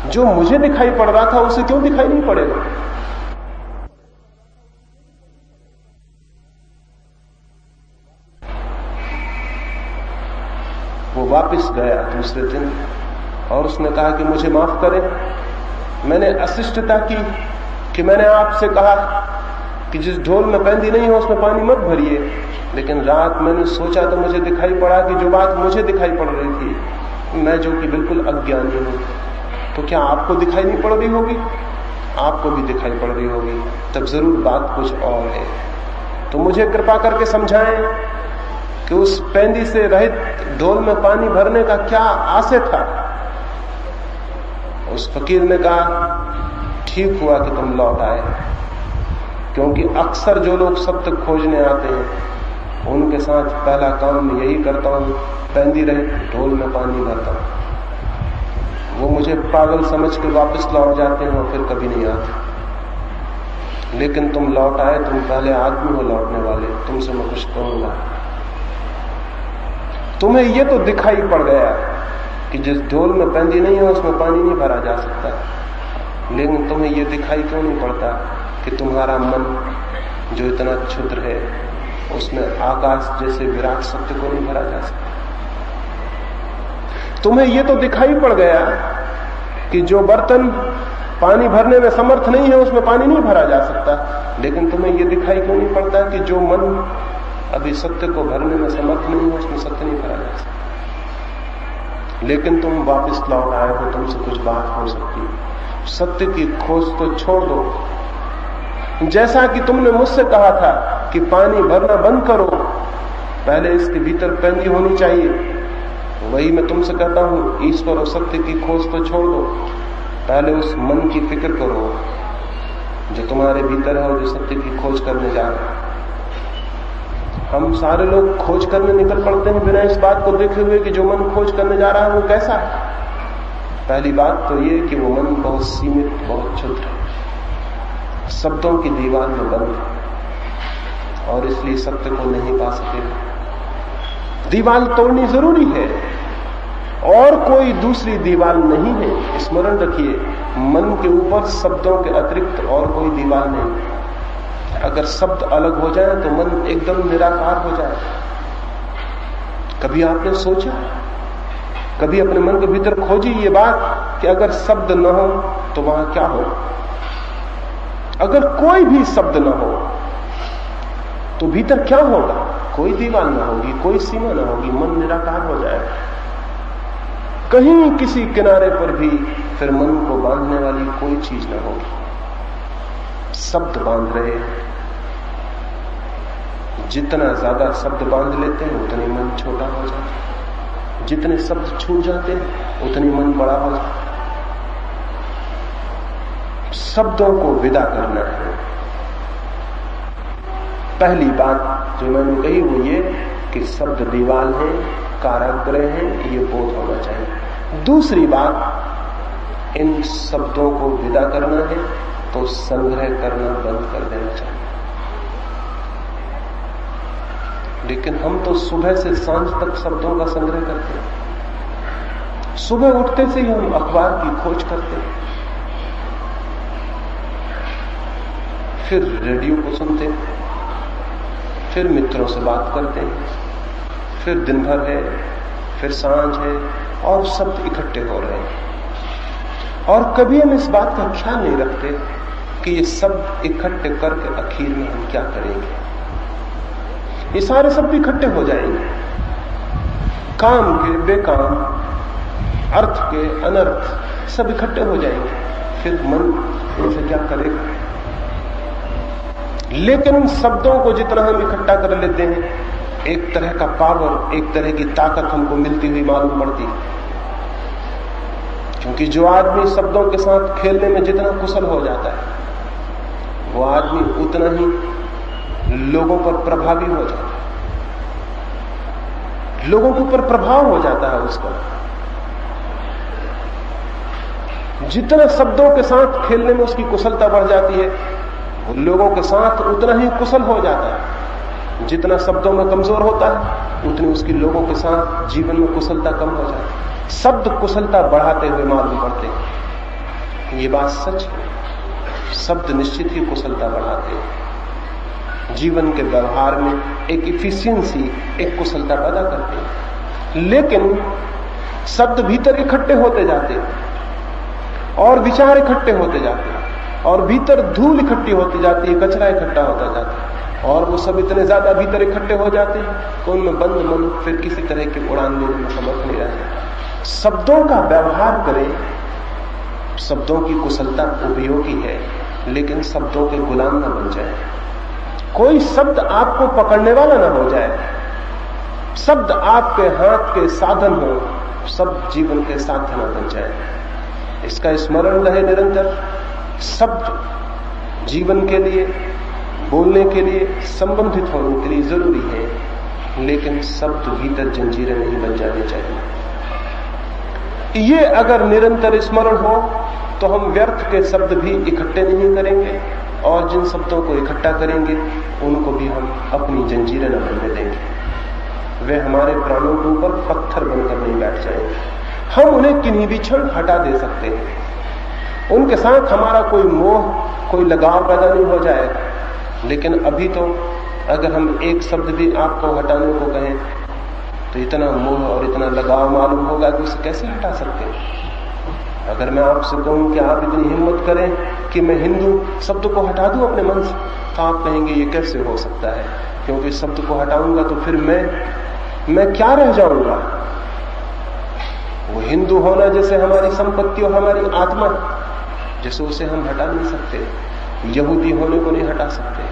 जो मुझे दिखाई पड़ रहा था उसे क्यों दिखाई नहीं पड़ेगा? वो वापस गया दूसरे दिन और उसने कहा कि मुझे माफ करें, मैंने अशिष्टता की कि मैंने आपसे कहा कि जिस ढोल में पेंदी नहीं हो उसमें पानी मत भरिए, लेकिन रात मैंने सोचा तो मुझे दिखाई पड़ा कि जो बात मुझे दिखाई पड़ रही थी, मैं जो कि बिल्कुल अज्ञानी हूं, तो क्या आपको दिखाई नहीं पड़ रही होगी? आपको भी दिखाई पड़ रही होगी, तब जरूर बात कुछ और है। तो मुझे कृपा करके समझाएं कि उस पेंदी से रहित ढोल में पानी भरने का क्या आशय था? उस फकीर ने कहा, ठीक हुआ कि तुम लौट आए, क्योंकि अक्सर जो लोग सत्य खोजने आते हैं उनके साथ पहला काम मैं यही करता हूं, पेंदी रहित ढोल में पानी भरता हूं। वो मुझे पागल समझ के वापस लौट जाते हैं और फिर कभी नहीं आते। लेकिन तुम लौट आए, तुम पहले आदमी हो लौटने वाले, तुमसे मैं कुछ कहूंगा। तुम्हें यह तो दिखाई पड़ गया कि जिस ढोल में पेंदी नहीं है उसमें पानी नहीं भरा जा सकता, लेकिन तुम्हें यह दिखाई क्यों नहीं पड़ता कि तुम्हारा मन जो इतना क्षुद्र है उसमें आकाश जैसे विराट सत्य को नहीं भरा जा सकता। तुम्हें यह तो दिखाई पड़ गया कि जो बर्तन पानी भरने में समर्थ नहीं है उसमें पानी नहीं भरा जा सकता, लेकिन तुम्हें यह दिखाई क्यों नहीं पड़ता कि जो मन अभी सत्य को भरने में समर्थ नहीं है उसमें सत्य नहीं भरा जा सकता। लेकिन तुम वापस लौट आए हो, तुमसे कुछ बात हो सकती है। सत्य की खोज तो छोड़ दो। जैसा कि तुमने मुझसे कहा था कि पानी भरना बंद करो, पहले इसके भीतर पेंदी होनी चाहिए, वही मैं तुमसे कहता हूं, ईश्वर और सत्य की खोज तो छोड़ दो, पहले उस मन की फिक्र करो जो तुम्हारे भीतर है और जो सत्य की खोज करने जा रहा है। हम सारे लोग खोज करने निकल पड़ते हैं बिना इस बात को देखे हुए कि जो मन खोज करने जा रहा है वो कैसा है। पहली बात तो ये कि वो मन बहुत सीमित, बहुत क्षुद्र है, शब्दों की दीवार में बंद है और इसलिए सत्य को नहीं पा सकेगा। दीवार तोड़नी जरूरी है और कोई दूसरी दीवार नहीं है। स्मरण रखिए, मन के ऊपर शब्दों के अतिरिक्त और कोई दीवार नहीं। अगर शब्द अलग हो जाए तो मन एकदम निराकार हो जाए। कभी आपने सोचा, कभी अपने मन के भीतर खोजी ये बात कि अगर शब्द न हो तो वहां क्या हो? अगर कोई भी शब्द न हो तो भीतर क्या होगा? कोई दीवार न होगी, कोई सीमा न होगी, मन निराकार हो जाएगा। कहीं किसी किनारे पर भी फिर मन को बांधने वाली कोई चीज न होगी। शब्द बांध रहे हैं, जितना ज्यादा शब्द बांध लेते हैं उतने मन छोटा हो जाता है, जितने शब्द छूट जाते हैं उतनी मन बड़ा हो जाता है। शब्दों को विदा करना है। पहली बात जो मैंने कही वो ये कि शब्द दीवार है, कारागृह है, ये बोध होना चाहिए। दूसरी बात, इन शब्दों को विदा करना है तो संग्रह करना बंद कर देना चाहिए। लेकिन हम तो सुबह से सांझ तक शब्दों का संग्रह करते हैं। सुबह उठते से ही हम अखबार की खोज करते हैं, फिर रेडियो को सुनते हैं, फिर मित्रों से बात करते हैं, फिर दिन भर है, फिर सांझ है और शब्द इकट्ठे हो रहे हैं। और कभी हम इस बात का ख्याल नहीं रखते कि ये शब्द इकट्ठे करके आखिर में हम क्या करेंगे। ये सारे शब्द इकट्ठे हो जाएंगे, काम के बेकाम, अर्थ के अनर्थ, सब इकट्ठे हो जाएंगे। फिर मन इनसे क्या करेगा? लेकिन शब्दों को जितना हम इकट्ठा कर लेते हैं, एक तरह का पावर, एक तरह की ताकत हमको मिलती हुई मालूम पड़ती है। क्योंकि जो आदमी शब्दों के साथ खेलने में जितना कुशल हो जाता है, वो आदमी उतना ही लोगों पर प्रभावी हो जाता है, लोगों के ऊपर प्रभाव हो जाता है उसका। जितना शब्दों के साथ खेलने में उसकी कुशलता बढ़ जाती है, वो लोगों के साथ उतना ही कुशल हो जाता है। जितना शब्दों में कमजोर होता है, उतनी उसकी लोगों के साथ जीवन में कुशलता कम हो जाती है। शब्द कुशलता बढ़ाते हुए मालूम पड़ते हैं, ये बात सच है। शब्द निश्चित ही कुशलता बढ़ाते हैं, जीवन के व्यवहार में एक इफिशियंसी, एक कुशलता पैदा करते हैं। लेकिन शब्द भीतर इकट्ठे होते जाते हैं और विचार इकट्ठे होते जाते हैं और भीतर धूल इकट्ठी होती जाती है, कचरा इकट्ठा होता जाता है और वो सब इतने ज्यादा भीतर इकट्ठे हो जाते हैं कि उनमें बंद मन फिर किसी तरह की उड़ान लेने में समर्थ नहीं रहता। शब्दों का व्यवहार करें, शब्दों की कुशलता उपयोगी है, लेकिन शब्दों के गुलाम न बन जाए। कोई शब्द आपको पकड़ने वाला ना हो जाए, शब्द आपके हाथ के साधन हो, शब्द जीवन के साध्य न बन जाए। इसका स्मरण रहे निरंतर। शब्द जीवन के लिए, बोलने के लिए, संबंधित होने के लिए जरूरी है, लेकिन शब्द भीतर जंजीरें नहीं बन जानी चाहिए। ये अगर निरंतर स्मरण हो तो हम व्यर्थ के शब्द भी इकट्ठे नहीं करेंगे और जिन शब्दों को इकट्ठा करेंगे उनको भी हम अपनी जंजीरें न बनने देंगे। वे हमारे प्राणों के ऊपर पत्थर बनकर नहीं बैठ जाएंगे। हम उन्हें किन्हीं भी क्षण हटा दे सकते हैं। उनके साथ हमारा कोई मोह, कोई लगाव पैदा नहीं हो जाएगा। लेकिन अभी तो अगर हम एक शब्द भी आपको हटाने को कहें तो इतना मोह और इतना लगाव मालूम होगा कि उसे कैसे हटा सकते हैं। अगर मैं आपसे कहूं कि आप इतनी हिम्मत करें कि मैं हिंदू शब्द को हटा दूं अपने मन से, तो आप कहेंगे ये कैसे हो सकता है, क्योंकि इस शब्द को हटाऊंगा तो फिर मैं क्या रह जाऊंगा। वो हिंदू होना जैसे हमारी संपत्ति और हमारी आत्मा, जैसे उसे हम हटा नहीं सकते। यहूदी होने को नहीं हटा सकते,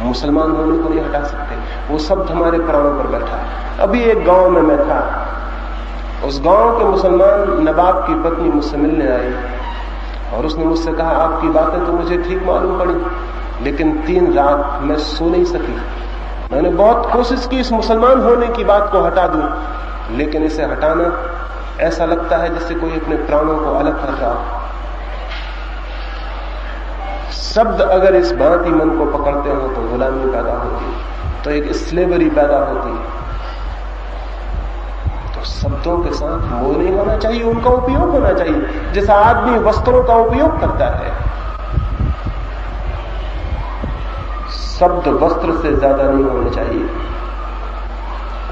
मुसलमान होने को नहीं हटा सकते। वो शब्द हमारे प्राणों पर बैठा है। अभी एक गांव में मैं था, उस गांव के मुसलमान नवाब की पत्नी मुझसे मिलने आई और उसने मुझसे कहा आपकी बातें तो मुझे ठीक मालूम पड़ी, लेकिन 3 रात मैं सो नहीं सकी। मैंने बहुत कोशिश की इस मुसलमान होने की बात को हटा दूं, लेकिन इसे हटाना ऐसा लगता है जैसे कोई अपने प्राणों को अलग कर रहा हो। शब्द अगर इस भांति मन को पकड़ते हो तो गुलामी पैदा होती, तो एक स्लेवरी पैदा होती। तो शब्दों के साथ मोह नहीं होना चाहिए, उनका उपयोग होना चाहिए। जैसा आदमी वस्त्रों का उपयोग करता है, शब्द वस्त्र से ज्यादा नहीं होने चाहिए।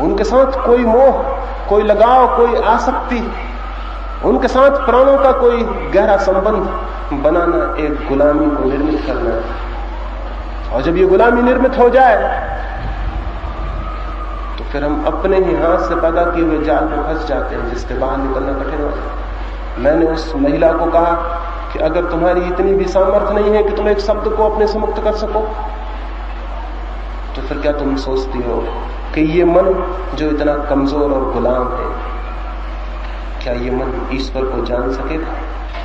उनके साथ कोई मोह, कोई लगाव, कोई आसक्ति, उनके साथ प्राणों का कोई गहरा संबंध बनाना एक गुलामी को निर्मित करना है। और जब ये गुलामी निर्मित हो जाए तो फिर हम अपने ही हाथ से पैदा किए हुए जाल में फंस जाते हैं, जिससे बाहर निकलना कठिन हो जाता है। मैंने उस महिला को कहा कि अगर तुम्हारी इतनी भी सामर्थ्य नहीं है कि तुम एक शब्द को अपने से मुक्त कर सको, तो फिर क्या तुम सोचती हो कि ये मन जो इतना कमजोर और गुलाम है, क्या ये मन ईश्वर को जान सकेगा?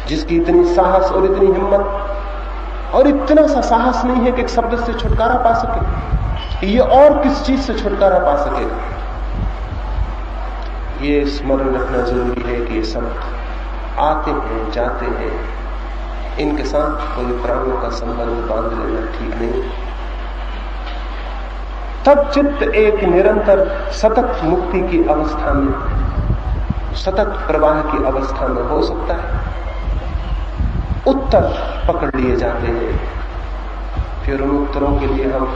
जिसकी इतनी साहस और इतनी हिम्मत और इतना सा साहस नहीं है कि एक शब्द से छुटकारा पा सके, ये और किस चीज से छुटकारा पा सकेगा? ये स्मरण रखना जरूरी है कि ये शब्द आते हैं, जाते हैं, इनके साथ कोई प्राणों का संबंध बांध लेना ठीक नहीं। तब चित्त एक निरंतर सतत मुक्ति की अवस्था में, सतत प्रवाह की अवस्था में हो सकता है। उत्तर पकड़ लिए जाते हैं, फिर उन उत्तरों के लिए हम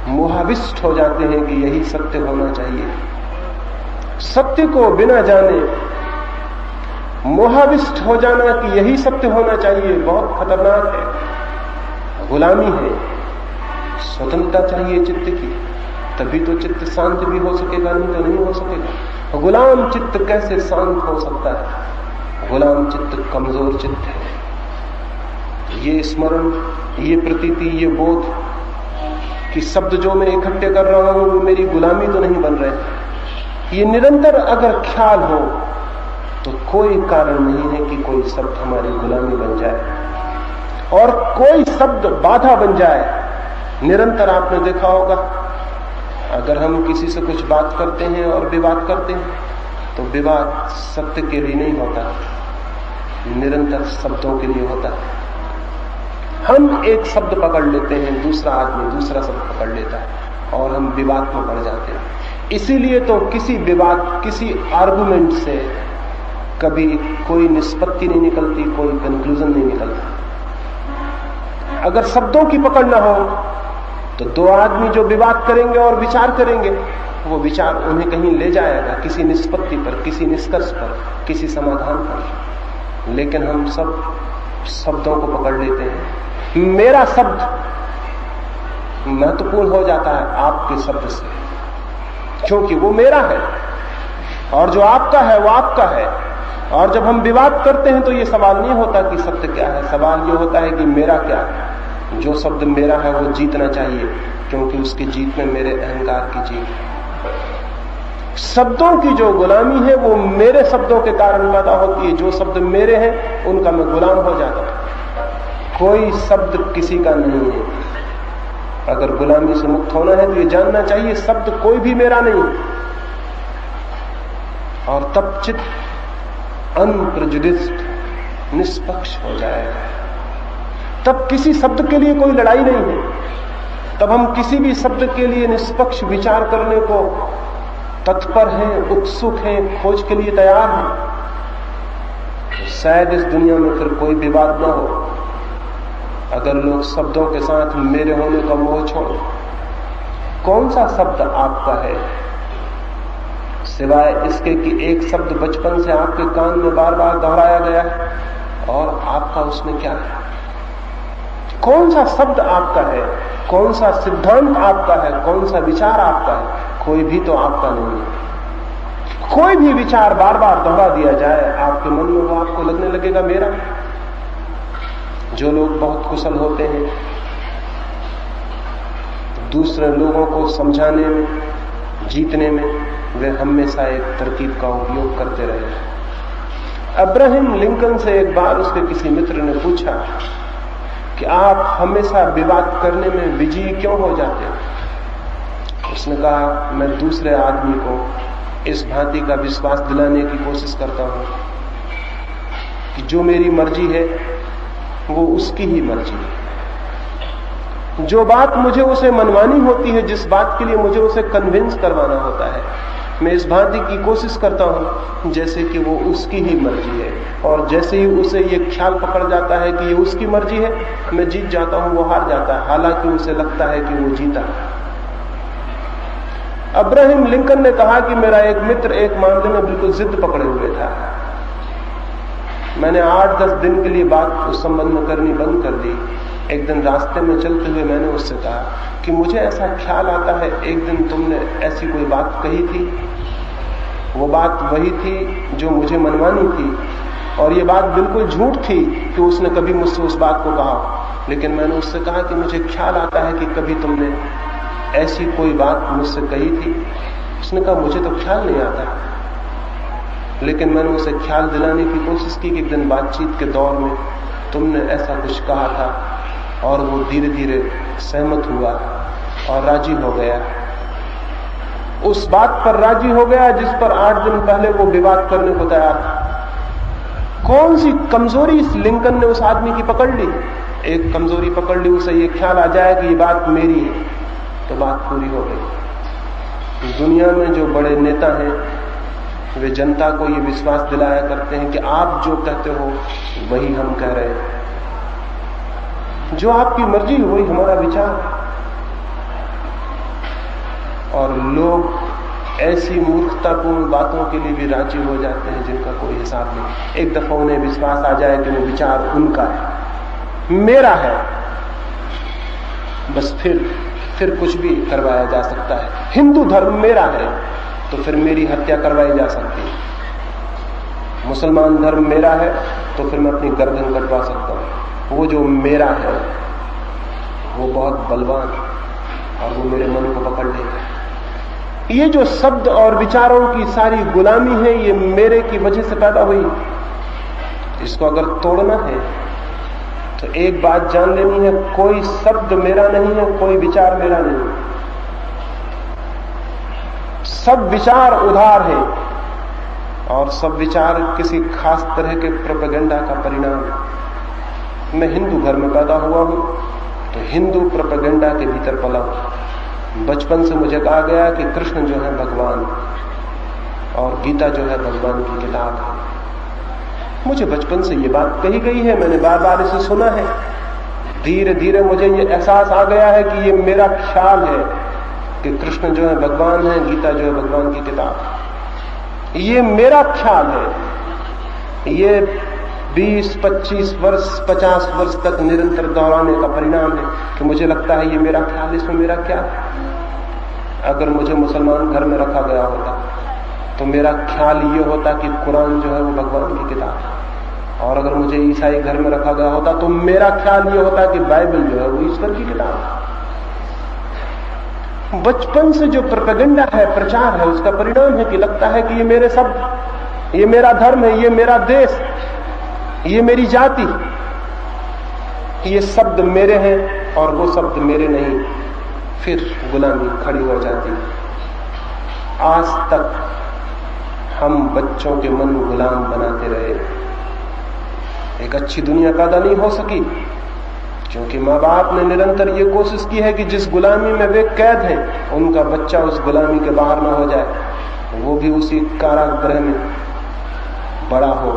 मोहाविष्ट हो जाते हैं कि यही सत्य होना चाहिए। सत्य को बिना जाने मोहाविष्ट हो जाना कि यही सत्य होना चाहिए बहुत खतरनाक है, गुलामी है। स्वतंत्रता चाहिए चित्त की, तभी तो चित्त शांत भी हो सकेगा, नहीं तो नहीं हो सकेगा। गुलाम चित्त कैसे शांत हो सकता है? गुलाम चित्त कमजोर चित्त है। ये स्मरण, ये प्रतीति, ये बोध कि शब्द जो मैं इकट्ठे कर रहा हूं वो मेरी गुलामी तो नहीं बन रहे, ये निरंतर अगर ख्याल हो तो कोई कारण नहीं है कि कोई शब्द हमारी गुलामी बन जाए और कोई शब्द बाधा बन जाए। निरंतर आपने देखा होगा, अगर हम किसी से कुछ बात करते हैं और विवाद करते हैं तो विवाद सत्य के लिए नहीं होता, निरंतर शब्दों के लिए होता है। हम एक शब्द पकड़ लेते हैं, दूसरा आदमी दूसरा शब्द पकड़ लेता है और हम विवाद में पड़ जाते हैं। इसीलिए तो किसी विवाद, किसी आर्गुमेंट से कभी कोई निष्पत्ति नहीं निकलती, कोई कंक्लूजन नहीं निकलता। अगर शब्दों की पकड़ ना हो तो 2 आदमी जो विवाद करेंगे और विचार करेंगे, वो विचार उन्हें कहीं ले जाएगा, किसी निष्पत्ति पर, किसी निष्कर्ष पर, किसी समाधान पर। लेकिन हम सब शब्दों को पकड़ लेते हैं। मेरा शब्द महत्वपूर्ण हो जाता है आपके शब्द से, क्योंकि वो मेरा है और जो आपका है वो आपका है। और जब हम विवाद करते हैं तो ये सवाल नहीं होता कि सत्य क्या है, सवाल ये होता है कि मेरा क्या है। जो शब्द मेरा है वो जीतना चाहिए, क्योंकि उसकी जीत में मेरे अहंकार की जीत है। शब्दों की जो गुलामी है वो मेरे शब्दों के कारण पैदा होती है। जो शब्द मेरे हैं उनका मैं गुलाम हो जाता हूं। कोई शब्द किसी का नहीं है। अगर गुलामी से मुक्त होना है तो ये जानना चाहिए शब्द कोई भी मेरा नहीं, और तब चित्त अनप्रेजुडिस्ड, निष्पक्ष हो जाएगा। तब किसी शब्द के लिए कोई लड़ाई नहीं है। तब हम किसी भी शब्द के लिए निष्पक्ष विचार करने को तत्पर हैं, उत्सुक हैं, खोज के लिए तैयार हैं। शायद इस दुनिया में फिर कोई विवाद न हो अगर लोग शब्दों के साथ मेरे होने का मोह छोड़। कौन सा शब्द आपका है सिवाय इसके कि एक शब्द बचपन से आपके कान में बार बार दोहराया गया है और आपका उसमें क्या है? कौन सा शब्द आपका है? कौन सा सिद्धांत आपका है? कौन सा विचार आपका है? कोई भी तो आपका नहीं है। कोई भी विचार बार बार दोहरा दिया जाए आपके मन में, वो आपको लगने लगेगा मेरा। जो लोग बहुत कुशल होते हैं दूसरे लोगों को समझाने में, जीतने में, वे हमेशा एक तरकीब का उपयोग करते रहे। अब्राहम लिंकन से एक बार उसके किसी मित्र ने पूछा कि आप हमेशा विवाद करने में विजयी क्यों हो जाते हैं? उसने कहा, मैं दूसरे आदमी को इस भांति का विश्वास दिलाने की कोशिश करता हूं कि जो मेरी मर्जी है वो उसकी ही मर्जी है। जो बात मुझे उसे मनवानी होती है, जिस बात के लिए मुझे उसे कन्विंस करवाना होता है, मैं इस भांति की कोशिश करता हूं जैसे कि वो उसकी ही मर्जी है। और जैसे ही उसे ये ख्याल पकड़ जाता है कि ये उसकी मर्जी है, मैं जीत जाता हूं, वो हार जाता है, हालांकि उसे लगता है कि वो जीता। अब्राहम लिंकन ने कहा कि मेरा एक मित्र एक मामले में बिल्कुल जिद पकड़े हुए था। मैंने 8-10 दिन के लिए बात उस संबंध में करनी बंद कर दी। एक दिन रास्ते में चलते हुए मैंने उससे कहा कि मुझे ऐसा ख्याल आता है एक दिन तुमने ऐसी कोई बात कही थी, वो बात वही थी जो मुझे मनवानी थी, और ये बात बिल्कुल झूठ थी कि उसने कभी मुझसे उस बात को कहा। लेकिन मैंने उससे कहा कि मुझे ख्याल आता है कि कभी तुमने ऐसी कोई बात मुझसे कही थी। उसने कहा, मुझे तो ख्याल नहीं आता। लेकिन मैंने उसे ख्याल दिलाने की कोशिश की कि एक दिन बातचीत के दौर में तुमने ऐसा कुछ कहा था, और वो धीरे धीरे सहमत हुआ और राजी हो गया। उस बात पर राजी हो गया जिस पर 8 दिन पहले वो विवाद करने को तैयार था। कौन सी कमजोरी इस लिंकन ने उस आदमी की पकड़ ली? एक कमजोरी पकड़ ली, उसे ये ख्याल आ जाए कि ये बात मेरी है, तो बात पूरी हो गई। दुनिया में जो बड़े नेता हैं वे जनता को ये विश्वास दिलाया करते हैं कि आप जो कहते हो वही हम कह रहे हैं, जो आपकी मर्जी है वही हमारा विचार। और लोग ऐसी मूर्खतापूर्ण बातों के लिए भी राजी हो जाते हैं जिनका कोई हिसाब नहीं। एक दफा उन्हें विश्वास आ जाए कि वो विचार उनका है, मेरा है, बस फिर कुछ भी करवाया जा सकता है। हिंदू धर्म मेरा है तो फिर मेरी हत्या करवाई जा सकती है। मुसलमान धर्म मेरा है तो फिर मैं अपनी गर्दन कटवा सकता हूं। वो जो मेरा है वो बहुत बलवान और वो मेरे मन को पकड़ लेगा। ये जो शब्द और विचारों की सारी गुलामी है, ये मेरे की वजह से पैदा हुई। इसको अगर तोड़ना है तो एक बात जान लेनी है, कोई शब्द मेरा नहीं है, कोई विचार मेरा नहीं है। सब विचार उधार है और सब विचार किसी खास तरह के प्रोपेगेंडा का परिणाम है। मैं हिंदू घर में पैदा हुआ हूं तो हिंदू प्रोपेगेंडा के भीतर पला हूं। बचपन से मुझे कहा गया कि कृष्ण जो है भगवान और गीता जो है भगवान की किताब है। मुझे बचपन से ये बात कही गई है, मैंने बार बार इसे सुना है। धीरे धीरे मुझे ये एहसास आ गया है कि ये मेरा ख्याल है कि कृष्ण जो है भगवान है, गीता जो है भगवान की किताब। ये मेरा ख्याल है। ये 20, 25 वर्ष, 50 वर्ष तक निरंतर दोहराने का परिणाम है कि मुझे लगता है ये मेरा ख्याल, इसमें मेरा क्या है। अगर मुझे मुसलमान घर में रखा गया होता तो मेरा ख्याल ये होता कि कुरान जो है वो भगवान की किताब है, और अगर मुझे ईसाई घर में रखा गया होता तो मेरा ख्याल ये होता कि बाइबल जो है वो ईश्वर की किताब है। बचपन से जो प्रोपेगेंडा है, प्रचार है, उसका परिणाम है कि लगता है कि ये मेरे शब्द, ये मेरा धर्म है, ये मेरा देश, ये मेरी जाति, ये शब्द मेरे हैं और वो शब्द मेरे नहीं। फिर गुलामी खड़ी हो जाती। आज तक हम बच्चों के मन गुलाम बनाते रहे। एक अच्छी दुनिया पैदा नहीं हो सकी क्योंकि माँ बाप ने निरंतर ये कोशिश की है कि जिस गुलामी में वे कैद हैं उनका बच्चा उस गुलामी के बाहर न हो जाए, वो भी उसी कारागृह में बड़ा हो।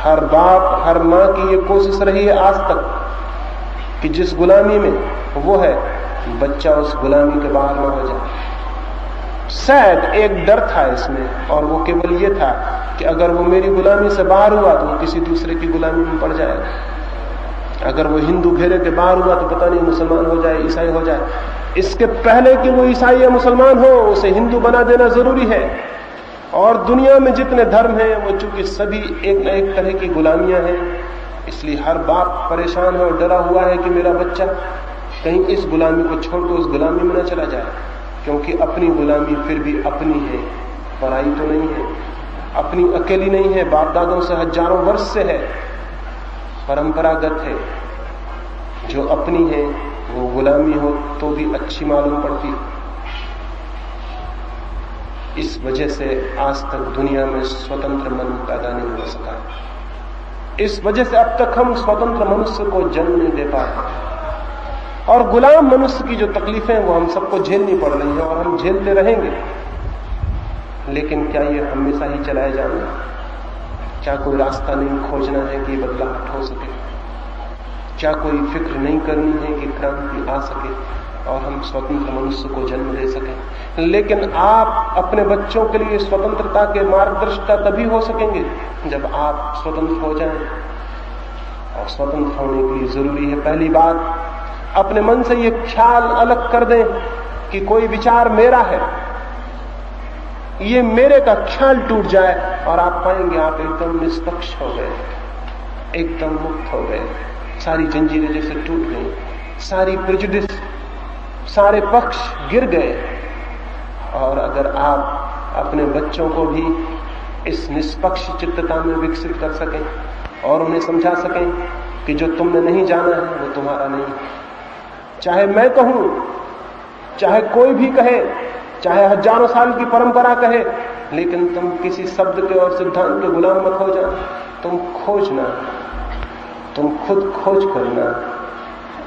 हर बाप हर माँ की ये कोशिश रही है आज तक कि जिस गुलामी में वो है बच्चा उस गुलामी के बाहर न हो जाए। शायद एक डर था इसमें, और वो केवल ये था कि अगर वो मेरी गुलामी से बाहर हुआ तो वो किसी दूसरे की गुलामी में पड़ जाएगा। अगर वो हिंदू घेरे के बाहर हुआ तो पता नहीं मुसलमान हो जाए, ईसाई हो जाए। इसके पहले कि वो ईसाई या मुसलमान हो उसे हिंदू बना देना जरूरी है। और दुनिया में जितने धर्म हैं वो चूंकि सभी एक न एक तरह की गुलामियां हैं, इसलिए हर बाप परेशान है और डरा हुआ है कि मेरा बच्चा कहीं इस गुलामी को छोड़कर उस गुलामी में न चला जाए, क्योंकि अपनी गुलामी फिर भी अपनी है, पराई तो नहीं है, अपनी अकेली नहीं है, बाप दादों से हजारों वर्ष से है, परंपरागत है। जो अपनी है वो गुलामी हो तो भी अच्छी मालूम पड़ती। इस वजह से आज तक दुनिया में स्वतंत्र मन पैदा नहीं हो सका। इस वजह से अब तक हम स्वतंत्र मनुष्य को जन्म नहीं दे पाए, और गुलाम मनुष्य की जो तकलीफें हैं वो हम सबको झेलनी पड़ रही हैं और हम झेलते रहेंगे। लेकिन क्या ये हमेशा ही चलाए जाना? क्या कोई रास्ता नहीं खोजना है कि बदलाव हो सके? क्या कोई फिक्र नहीं करनी है कि क्रांति आ सके और हम स्वतंत्र मनुष्य को जन्म दे सकें? लेकिन आप अपने बच्चों के लिए स्वतंत्रता के मार्गदर्शिता तभी हो सकेंगे जब आप स्वतंत्र हो जाएं। और स्वतंत्र होने के लिए जरूरी है, पहली बात, अपने मन से ये ख्याल अलग कर दें कि कोई विचार मेरा है। ये मेरे का ख्याल टूट जाए और आप पाएंगे आप एकदम निष्पक्ष हो गए, एकदम मुक्त हो गए। सारी जंजीरें जैसे टूट गई, सारी प्रेजुडिस, सारे पक्ष गिर गए। और अगर आप अपने बच्चों को भी इस निष्पक्ष चित्तता में विकसित कर सकें और उन्हें समझा सकें कि जो तुमने नहीं जाना है वो तुम्हारा नहीं है, चाहे मैं कहूं, चाहे कोई भी कहे, चाहे हजारों साल की परंपरा कहे, लेकिन तुम किसी शब्द के और सिद्धांत के गुलाम मत हो जाना। तुम खोजना, तुम खुद खोज करना,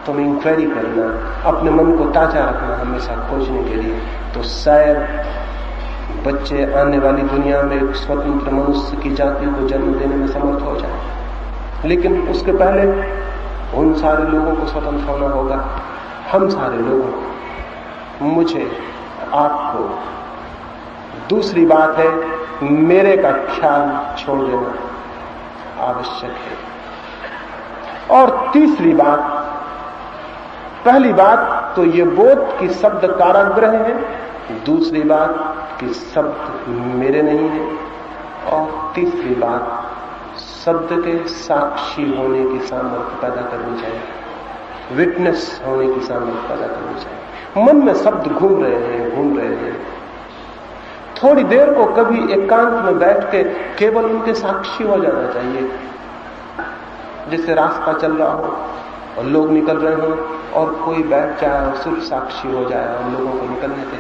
तुम इंक्वायरी करना, अपने मन को ताजा रखना हमेशा खोजने के लिए। तो शायद बच्चे आने वाली दुनिया में एक स्वतंत्र मनुष्य की जाति को जन्म देने में समर्थ हो जाए। लेकिन उसके पहले उन सारे लोगों को स्वतंत्र होना होगा, हम सारे लोगों को, मुझे, आपको। दूसरी बात है, मेरे का ख्याल छोड़ देना आवश्यक है। और तीसरी बात, पहली बात तो ये बोध कि शब्द कारागृह है, दूसरी बात कि शब्द मेरे नहीं है, और तीसरी बात शब्द के साक्षी होने की सामर्थ्य पैदा करनी चाहिए, विटनेस होने की सामर्थ्य पैदा करनी चाहिए। मन में शब्द घूम रहे हैं, थोड़ी देर को कभी एकांत में बैठ के केवल उनके साक्षी हो जाना चाहिए। जैसे रास्ता चल रहा हो और लोग निकल रहे हो और कोई बैठ जाए और सिर्फ साक्षी हो जाए और लोगों को निकलने दे।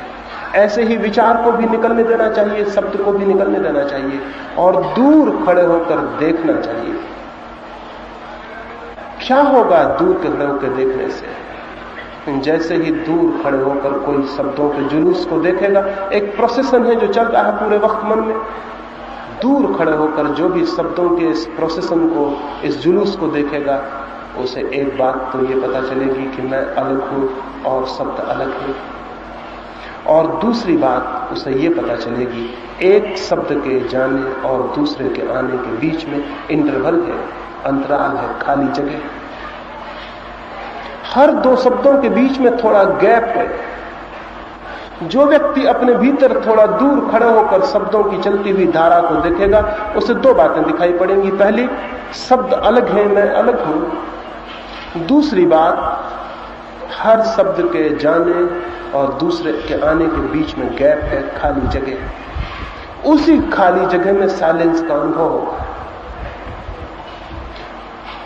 ऐसे ही विचार को भी निकलने देना चाहिए, शब्द को भी निकलने देना चाहिए, और दूर खड़े होकर देखना चाहिए। क्या होगा दूर खड़े होकर देखने से? जैसे ही दूर खड़े होकर कोई शब्दों के जुलूस को देखेगा, एक प्रोसेसन है जो चल रहा है पूरे वक्त मन में, दूर खड़े होकर जो भी शब्दों के इस प्रोसेसन को, इस जुलूस को देखेगा, उसे एक बात तो ये पता चलेगी कि मैं अलग हूं और शब्द अलग है। और दूसरी बात उसे ये पता चलेगी, एक शब्द के जाने और दूसरे के आने के बीच में इंटरवल है, अंतराल है, खाली जगह। हर दो शब्दों के बीच में थोड़ा गैप है। जो व्यक्ति अपने भीतर थोड़ा दूर खड़े होकर शब्दों की चलती हुई धारा को देखेगा, उसे दो बातें दिखाई पड़ेंगी। पहली, शब्द अलग है, मैं अलग हूं। दूसरी बात, हर शब्द के जाने और दूसरे के आने के बीच में गैप है, खाली जगह। उसी खाली जगह में साइलेंस का अनुभव होगा।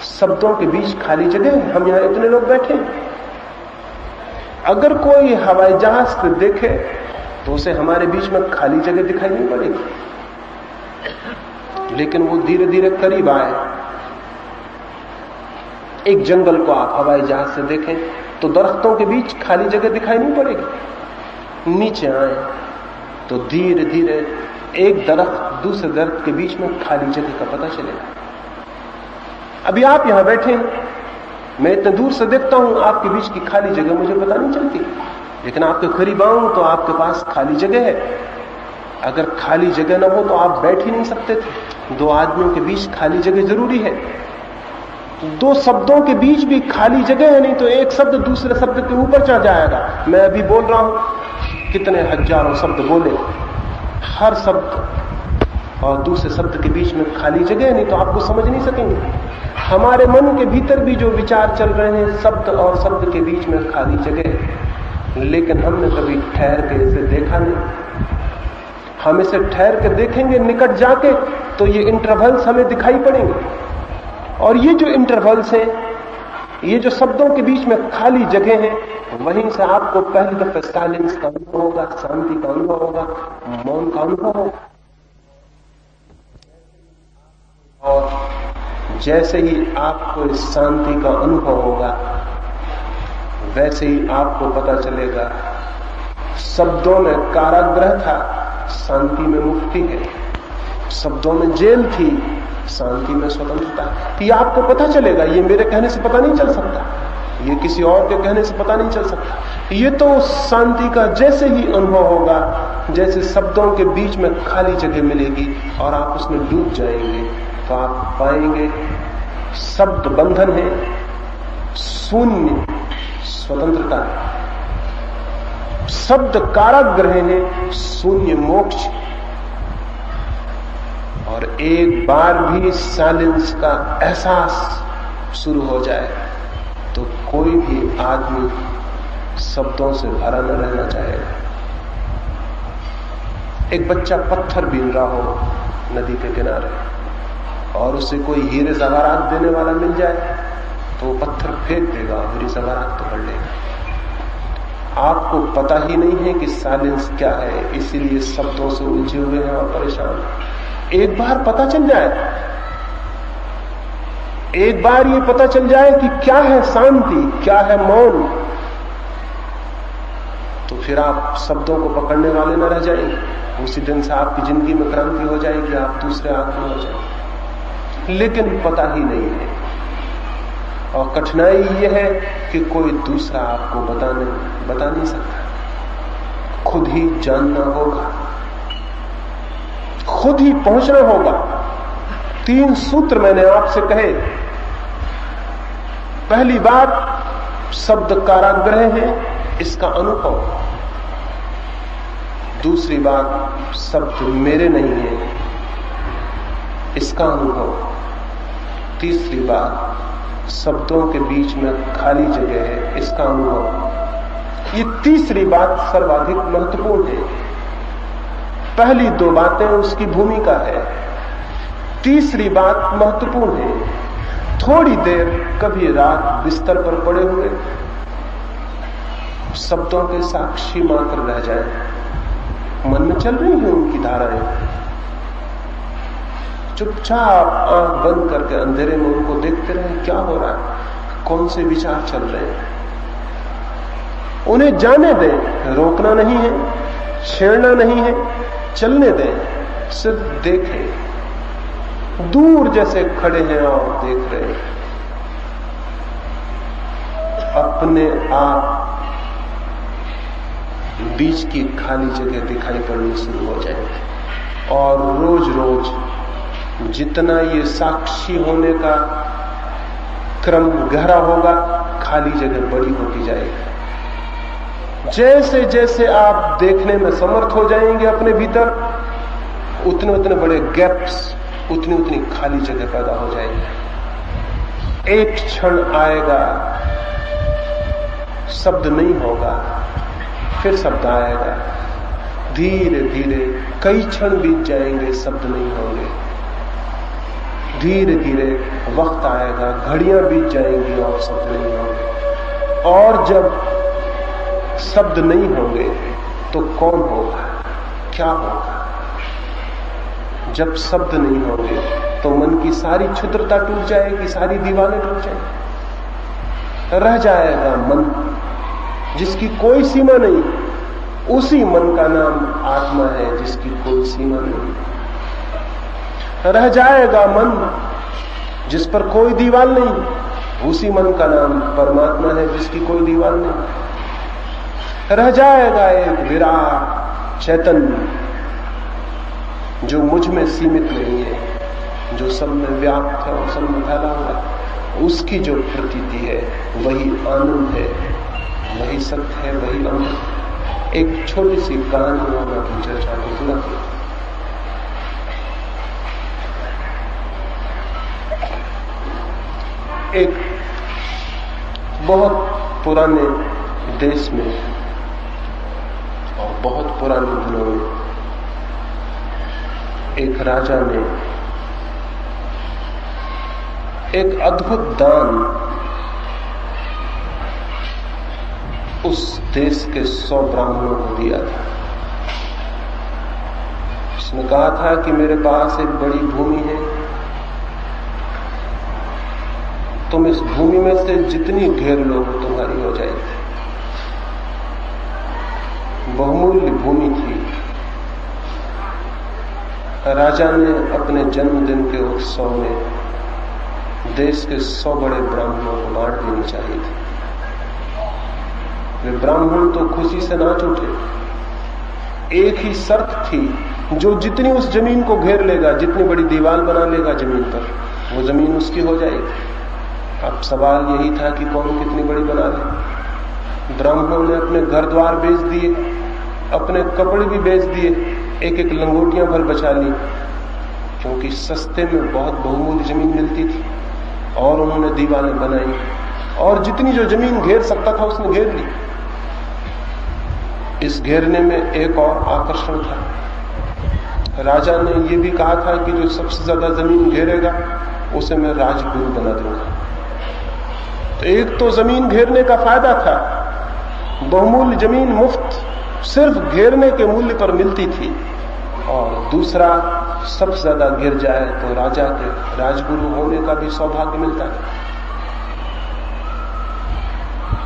शब्दों के बीच खाली जगह है, हम यहां इतने लोग बैठे हैं। अगर कोई हवाई जहाज से देखे तो उसे हमारे बीच में खाली जगह दिखाई नहीं पड़ेगी, लेकिन वो धीरे धीरे करीब आए, एक जंगल को आप हवाई जहाज से देखें तो दरख्तों के बीच खाली जगह दिखाई नहीं पड़ेगी। नीचे आए तो धीरे धीरे एक दरख्त दूसरे दरख्त के बीच में खाली जगह का पता चलेगा। अभी आप यहां बैठे हैं, मैं इतने दूर से देखता हूं, आपके बीच की खाली जगह मुझे पता नहीं चलती, लेकिन आपके करीब आऊं तो आपके पास खाली जगह है। अगर खाली जगह न हो तो आप बैठ ही नहीं सकते थे। दो आदमियों के बीच खाली जगह जरूरी है। दो शब्दों के बीच भी खाली जगह है, नहीं तो एक शब्द दूसरे शब्द के ऊपर चढ़ जाएगा। मैं अभी बोल रहा हूं, कितने हजारों शब्द बोले, हर शब्द और दूसरे शब्द के बीच में खाली जगह है, नहीं तो आपको समझ नहीं सकेंगे। हमारे मन के भीतर भी जो विचार चल रहे हैं, शब्द और शब्द के बीच में खाली जगह है, लेकिन हमने कभी ठहर के इसे देखा नहीं। हम इसे ठहर के देखेंगे निकट जाके तो ये इंटरवल्स हमें दिखाई पड़ेंगे, और ये जो इंटरवल्स हैं, ये जो शब्दों के बीच में खाली जगह है, वहीं से आपको पहली दफे साइलेंस का अनुभव होगा, शांति का अनुभव होगा, मौन का अनुभव होगा। और जैसे ही आपको इस शांति का अनुभव होगा, वैसे ही आपको पता चलेगा शब्दों में कारागृह था, शांति में मुक्ति है। शब्दों में जेल थी, शांति में स्वतंत्रता। ये आपको पता चलेगा। ये मेरे कहने से पता नहीं चल सकता, ये किसी और के कहने से पता नहीं चल सकता। ये तो शांति का जैसे ही अनुभव होगा, जैसे शब्दों के बीच में खाली जगह मिलेगी और आप उसमें डूब जाएंगे, तो आप पाएंगे शब्द बंधन है, शून्य स्वतंत्रता है। शब्द कारागृह है, शून्य मोक्ष। और एक बार भी साइलेंस का एहसास शुरू हो जाए तो कोई भी आदमी शब्दों से भरा न रहना चाहेगा। एक बच्चा पत्थर बीन रहा हो नदी के किनारे और उसे कोई हीरे जवाहरात देने वाला मिल जाए तो वो पत्थर फेंक देगा, हीरे जवाहरात तो पकड़ लेगा। आपको पता ही नहीं है कि साइलेंस क्या है, इसीलिए शब्दों से उलझे हुए हैं और परेशान। एक बार पता चल जाए, एक बार ये पता चल जाए कि क्या है शांति, क्या है मौन, तो फिर आप शब्दों को पकड़ने वाले न रह जाएंगे। उसी दिन से आपकी जिंदगी में क्रांति हो जाएगी, आप दूसरे आदमी हो जाएंगे। लेकिन पता ही नहीं है, और कठिनाई यह है कि कोई दूसरा आपको बता नहीं सकता। खुद ही जानना होगा, खुद ही पहुंचना होगा। 3 सूत्र मैंने आपसे कहे। पहली बात, शब्द कारागृह है, इसका अनुभव। दूसरी बात, शब्द मेरे नहीं है, इसका अनुभव। तीसरी बात, शब्दों के बीच में खाली जगह है, इसका अनुभव। ये तीसरी बात सर्वाधिक महत्वपूर्ण है। पहली 2 बातें उसकी भूमिका है, तीसरी बात महत्वपूर्ण है। थोड़ी देर कभी रात बिस्तर पर पड़े हुए शब्दों के साक्षी मात्र रह जाए, मन में चल रही हैं उनकी धाराएं, चुपचाप आंख बंद करके अंधेरे में उनको देखते रहे, क्या हो रहा है, कौन से विचार चल रहे हैं। उन्हें जाने दें, रोकना नहीं है, छेड़ना नहीं है, चलने दें, सिर्फ देखें। दूर जैसे खड़े हैं और देख रहे हैं, अपने आप बीच की खाली जगह दिखाई पड़नी शुरू हो जाएगी। और रोज रोज जितना ये साक्षी होने का क्रम गहरा होगा, खाली जगह बड़ी होती जाएगी। जैसे जैसे आप देखने में समर्थ हो जाएंगे अपने भीतर, उतने उतने बड़े गैप्स, उतनी उतनी खाली जगह पैदा हो जाएगी। एक क्षण आएगा, शब्द नहीं होगा, फिर शब्द आएगा। धीरे धीरे कई क्षण बीत जाएंगे, शब्द नहीं होंगे। धीरे धीरे वक्त आएगा, घड़ियां बीत जाएंगी और शब्द नहीं होंगे। और जब शब्द नहीं होंगे तो कौन होगा, क्या होगा? जब शब्द नहीं होंगे तो मन की सारी क्षुद्रता टूट जाएगी, सारी दीवारें टूट जाएंगी। रह जाएगा मन जिसकी कोई सीमा नहीं। उसी मन का नाम आत्मा है जिसकी कोई सीमा नहीं। रह जाएगा मन जिस पर कोई दीवार नहीं। उसी मन का नाम परमात्मा है जिसकी कोई दीवार नहीं। रह जाएगा एक विराट चैतन्य जो मुझ में सीमित नहीं है, जो सब में व्याप्त है और सब में फैला हुआ है। उसकी जो प्रतीति है वही आनंद है, वही सत्य है, वही अमृत। एक छोटी सी कहानी में मैं अपनी चर्चा को पूरा करूं। एक बहुत पुराने देश में और बहुत पुराने दिनों में एक राजा ने एक अद्भुत दान उस देश के 100 ब्राह्मणों को दिया था। उसने कहा था कि मेरे पास एक बड़ी भूमि है, तुम इस भूमि में से जितनी घेर लो तुम्हारी हो जाएगी। बहुमूल्य भूमि थी। राजा ने अपने जन्मदिन के उत्सव में देश के 100 बड़े ब्राह्मणों को बांट देनी चाहिए थी। वे ब्राह्मण तो खुशी से नाच उठे। एक ही शर्त थी, जो जितनी उस जमीन को घेर लेगा, जितनी बड़ी दीवार बना लेगा जमीन पर, वो जमीन उसकी हो जाएगी। अब सवाल यही था कि कौन कितनी बड़ी बना ले। ब्राह्मणों ने अपने घर द्वार बेच दिए, अपने कपड़े भी बेच दिए, एक एक लंगोटियां भर बचा ली, क्योंकि सस्ते में बहुत बहुमूल्य जमीन मिलती थी। और उन्होंने दीवारें बनाई और जितनी जो जमीन घेर सकता था उसने घेर ली। इस घेरने में एक और आकर्षण था। राजा ने यह भी कहा था कि जो सबसे ज्यादा जमीन घेरेगा उसे मैं राजगुरु बना दूंगा। तो एक तो जमीन घेरने का फायदा था, बहुमूल्य जमीन मुफ्त सिर्फ घेरने के मूल्य पर मिलती थी, और दूसरा सबसे ज्यादा गिर जाए तो राजा के राजगुरु होने का भी सौभाग्य मिलता था।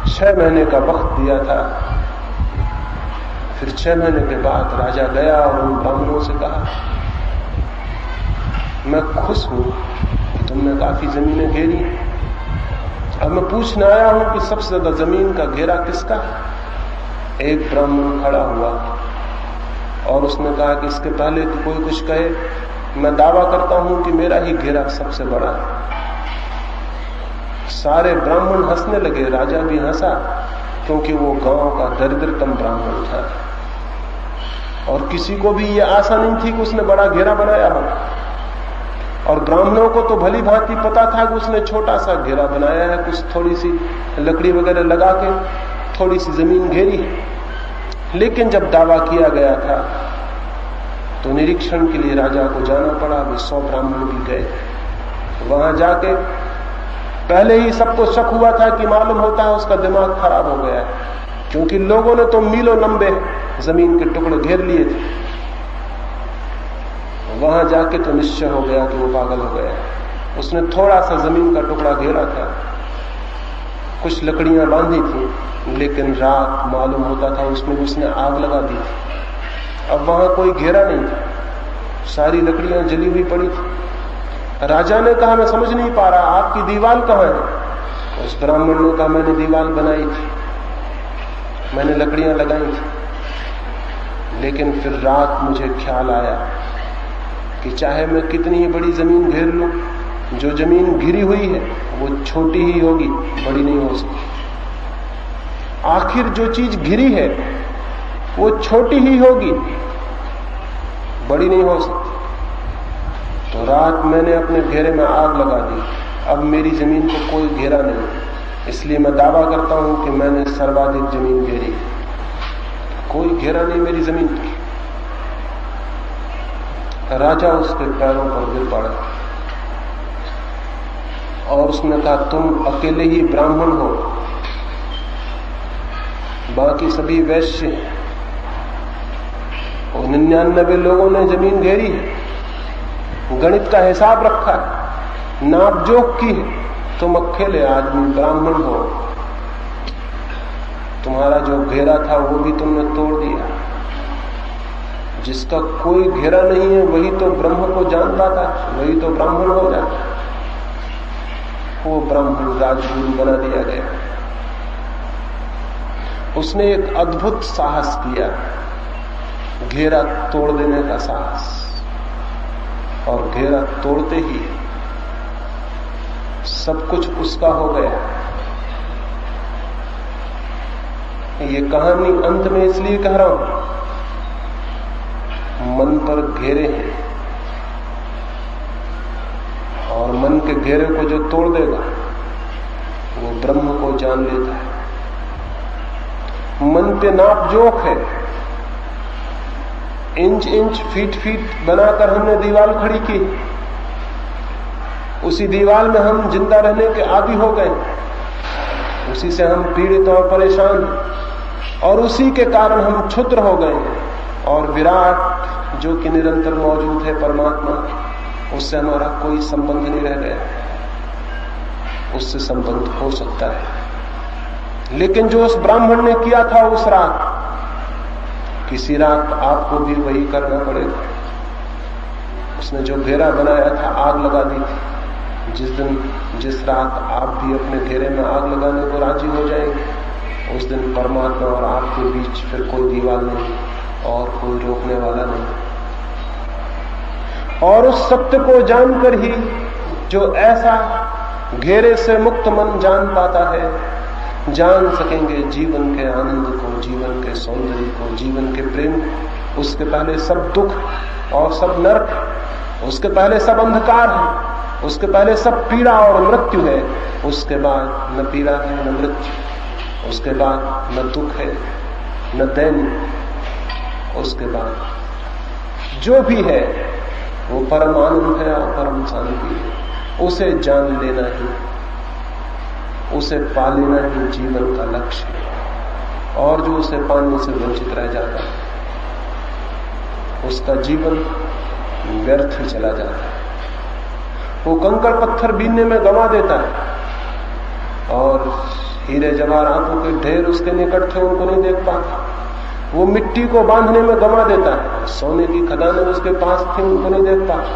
6 महीने का वक्त दिया था। फिर 6 महीने के बाद राजा गया और उन ब्राह्मणों से कहा, मैं खुश हूं कि तुमने काफी जमीनें घेरी। अब मैं पूछने आया हूं कि सबसे ज्यादा जमीन का घेरा किसका है। एक ब्राह्मण खड़ा हुआ और उसने कहा कि इसके पहले कि कोई कुछ कहे, मैं दावा करता हूं कि मेरा ही घेरा सबसे बड़ा है। सारे ब्राह्मण हंसने लगे, राजा भी हंसा, क्योंकि वो गांव का दरिद्रतम ब्राह्मण था और किसी को भी ये आशा नहीं थी कि उसने बड़ा घेरा बनाया हो। और ब्राह्मणों को तो भली भांति पता था कि उसने छोटा सा घेरा बनाया है, कुछ थोड़ी सी लकड़ी वगैरह लगा के थोड़ी सी जमीन घेरी है। लेकिन जब दावा किया गया था तो निरीक्षण के लिए राजा को जाना पड़ा। वे 100 ब्राह्मण भी गए। वहां जाके पहले ही सबको शक हुआ था कि मालूम होता है उसका दिमाग खराब हो गया है, क्योंकि लोगों ने तो मीलों लंबे जमीन के टुकड़े घेर लिए थे। वहां जाके तो निश्चय हो गया कि वो पागल हो गया। उसने थोड़ा सा जमीन का टुकड़ा घेरा था, कुछ लकड़ियां बांधी थी, लेकिन रात मालूम होता था उसमें उसने आग लगा दी थी। अब वहां कोई घेरा नहीं था, सारी लकड़ियां जली हुई पड़ी थी। राजा ने कहा, मैं समझ नहीं पा रहा, आपकी दीवार कहां है? उस ब्राह्मण ने कहा, मैंने दीवार बनाई थी, मैंने लकड़ियां लगाई थी, लेकिन फिर रात मुझे ख्याल आया कि चाहे मैं कितनी ही बड़ी जमीन घेर लूं, जो जमीन घिरी हुई है वो छोटी ही होगी, बड़ी नहीं हो सकती। आखिर जो चीज घिरी है वो छोटी ही होगी, बड़ी नहीं हो सकती। तो रात मैंने अपने घेरे में आग लगा दी। अब मेरी जमीन को कोई घेरा नहीं, इसलिए मैं दावा करता हूं कि मैंने सर्वाधिक जमीन घेरी। कोई घेरा नहीं मेरी जमीन पर। राजा उसके पैरों पर गिर पड़ा और उसने कहा, तुम अकेले ही ब्राह्मण हो, बाकी सभी वैश्य हैं और 99 लोगों ने जमीन घेरी है, गणित का हिसाब रखा है, नाप जोख की है। तुम अकेले आदमी ब्राह्मण हो, तुम्हारा जो घेरा था वो भी तुमने तोड़ दिया। जिसका कोई घेरा नहीं है वही तो ब्रह्म को जान पाता है, वही तो ब्राह्मण हो जाता है। वो ब्राह्मण राजगुरु बना दिया गया। उसने एक अद्भुत साहस किया, घेरा तोड़ देने का साहस, और घेरा तोड़ते ही सब कुछ उसका हो गया। ये कहानी अंत में इसलिए कह रहा हूं, मन पर घेरे हैं और मन के घेरे को जो तोड़ देगा वो ब्रह्म को जान लेता है। मन पे नाप जोख है, इंच इंच फीट फीट बनाकर हमने दीवार खड़ी की। उसी दीवार में हम जिंदा रहने के आदी हो गए, उसी से हम पीड़ित और परेशान, और उसी के कारण हम क्षुद्र हो गए। और विराट जो कि निरंतर मौजूद है, परमात्मा, उससे हमारा कोई संबंध नहीं रह गया। उससे संबंध हो सकता है, लेकिन जो उस ब्राह्मण ने किया था उस रात, किसी रात आपको भी वही करना पड़ेगा। उसने जो घेरा बनाया था, आग लगा दी थी। जिस रात आप भी अपने घेरे में आग लगाने को राजी हो जाएंगे, उस दिन परमात्मा और आपके बीच फिर कोई दीवार नहीं और कोई रोकने वाला नहीं। और उस सत्य को जानकर ही जो ऐसा घेरे से मुक्त मन जान पाता है, जान सकेंगे जीवन के आनंद को, जीवन के सौंदर्य को, जीवन के प्रेम। उसके पहले सब दुख और सब नरक, उसके पहले सब अंधकार है, उसके पहले सब पीड़ा और मृत्यु है, उसके बाद न पीड़ा है न मृत्यु, उसके बाद न दुख है न दैन्य, उसके बाद जो भी है वो परम आनंद है और परम शांति है। उसे जान लेना ही, उसे पा लेना ही जीवन का लक्ष्य है। और जो उसे पाने से वंचित रह जाता है, उसका जीवन व्यर्थ ही चला जाता है। वो कंकड़ पत्थर बीनने में गंवा देता है और हीरे जवाहरातों के ढेर उसके निकट थे, उनको नहीं देख पाता। वो मिट्टी को बांधने में गंवा देता है, सोने की खदानें उसके पास थी, उनको नहीं देख पाता।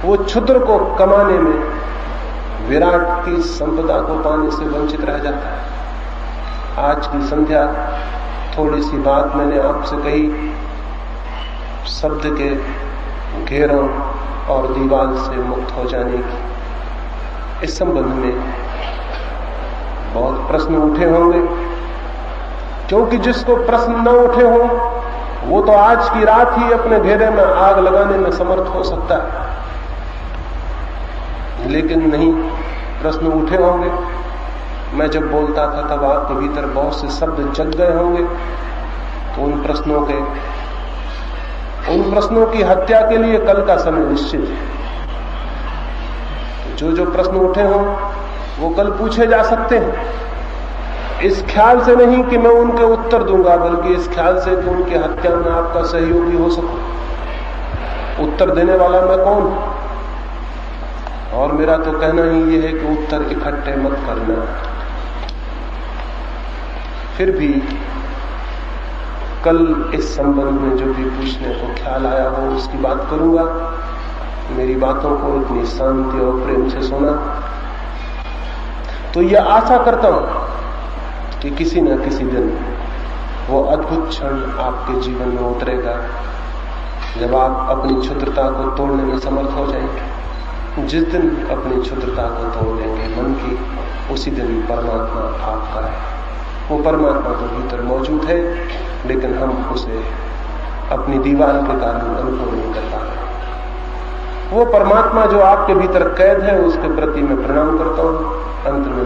वो क्षुद्र को कमाने में, विराट की संपदा को पाने से वंचित रह जाता है। आज की संध्या थोड़ी सी बात मैंने आपसे कही, शब्द के घेरों और दीवार से मुक्त हो जाने की। इस संबंध में बहुत प्रश्न उठे होंगे, क्योंकि जिसको प्रश्न न उठे हो वो तो आज की रात ही अपने घेरे में आग लगाने में समर्थ हो सकता है, लेकिन नहीं, प्रश्न उठे होंगे। मैं जब बोलता था तब आपके भीतर बहुत से शब्द जग गए होंगे, तो उन प्रश्नों की हत्या के लिए कल का समय निश्चित है। जो जो प्रश्न उठे हों वो कल पूछे जा सकते हैं, इस ख्याल से नहीं कि मैं उनके उत्तर दूंगा, बल्कि इस ख्याल से कि उनकी हत्या में आपका सहयोगी हो सकूं। उत्तर देने वाला मैं कौन हूं? और मेरा तो कहना ही यह है कि उत्तर इकट्ठे मत करना। फिर भी कल इस संबंध में जो भी पूछने को ख्याल आया हो उसकी बात करूंगा। मेरी बातों को इतनी शांति और प्रेम से सुना, तो यह आशा करता हूं कि किसी न किसी दिन वो अद्भुत क्षण आपके जीवन में उतरेगा जब आप अपनी क्षुद्रता को तोड़ने में समर्थ हो जाएंगे। जिस दिन अपनी क्षुद्रता को तोड़ देंगे मन की, उसी दिन परमात्मा आपका है। वो परमात्मा तो भीतर मौजूद है, लेकिन हम उसे अपनी दीवार के कारण अनुभव नहीं कर पा रहे। वो परमात्मा जो आपके भीतर कैद है, उसके प्रति मैं प्रणाम करता हूं। अंत में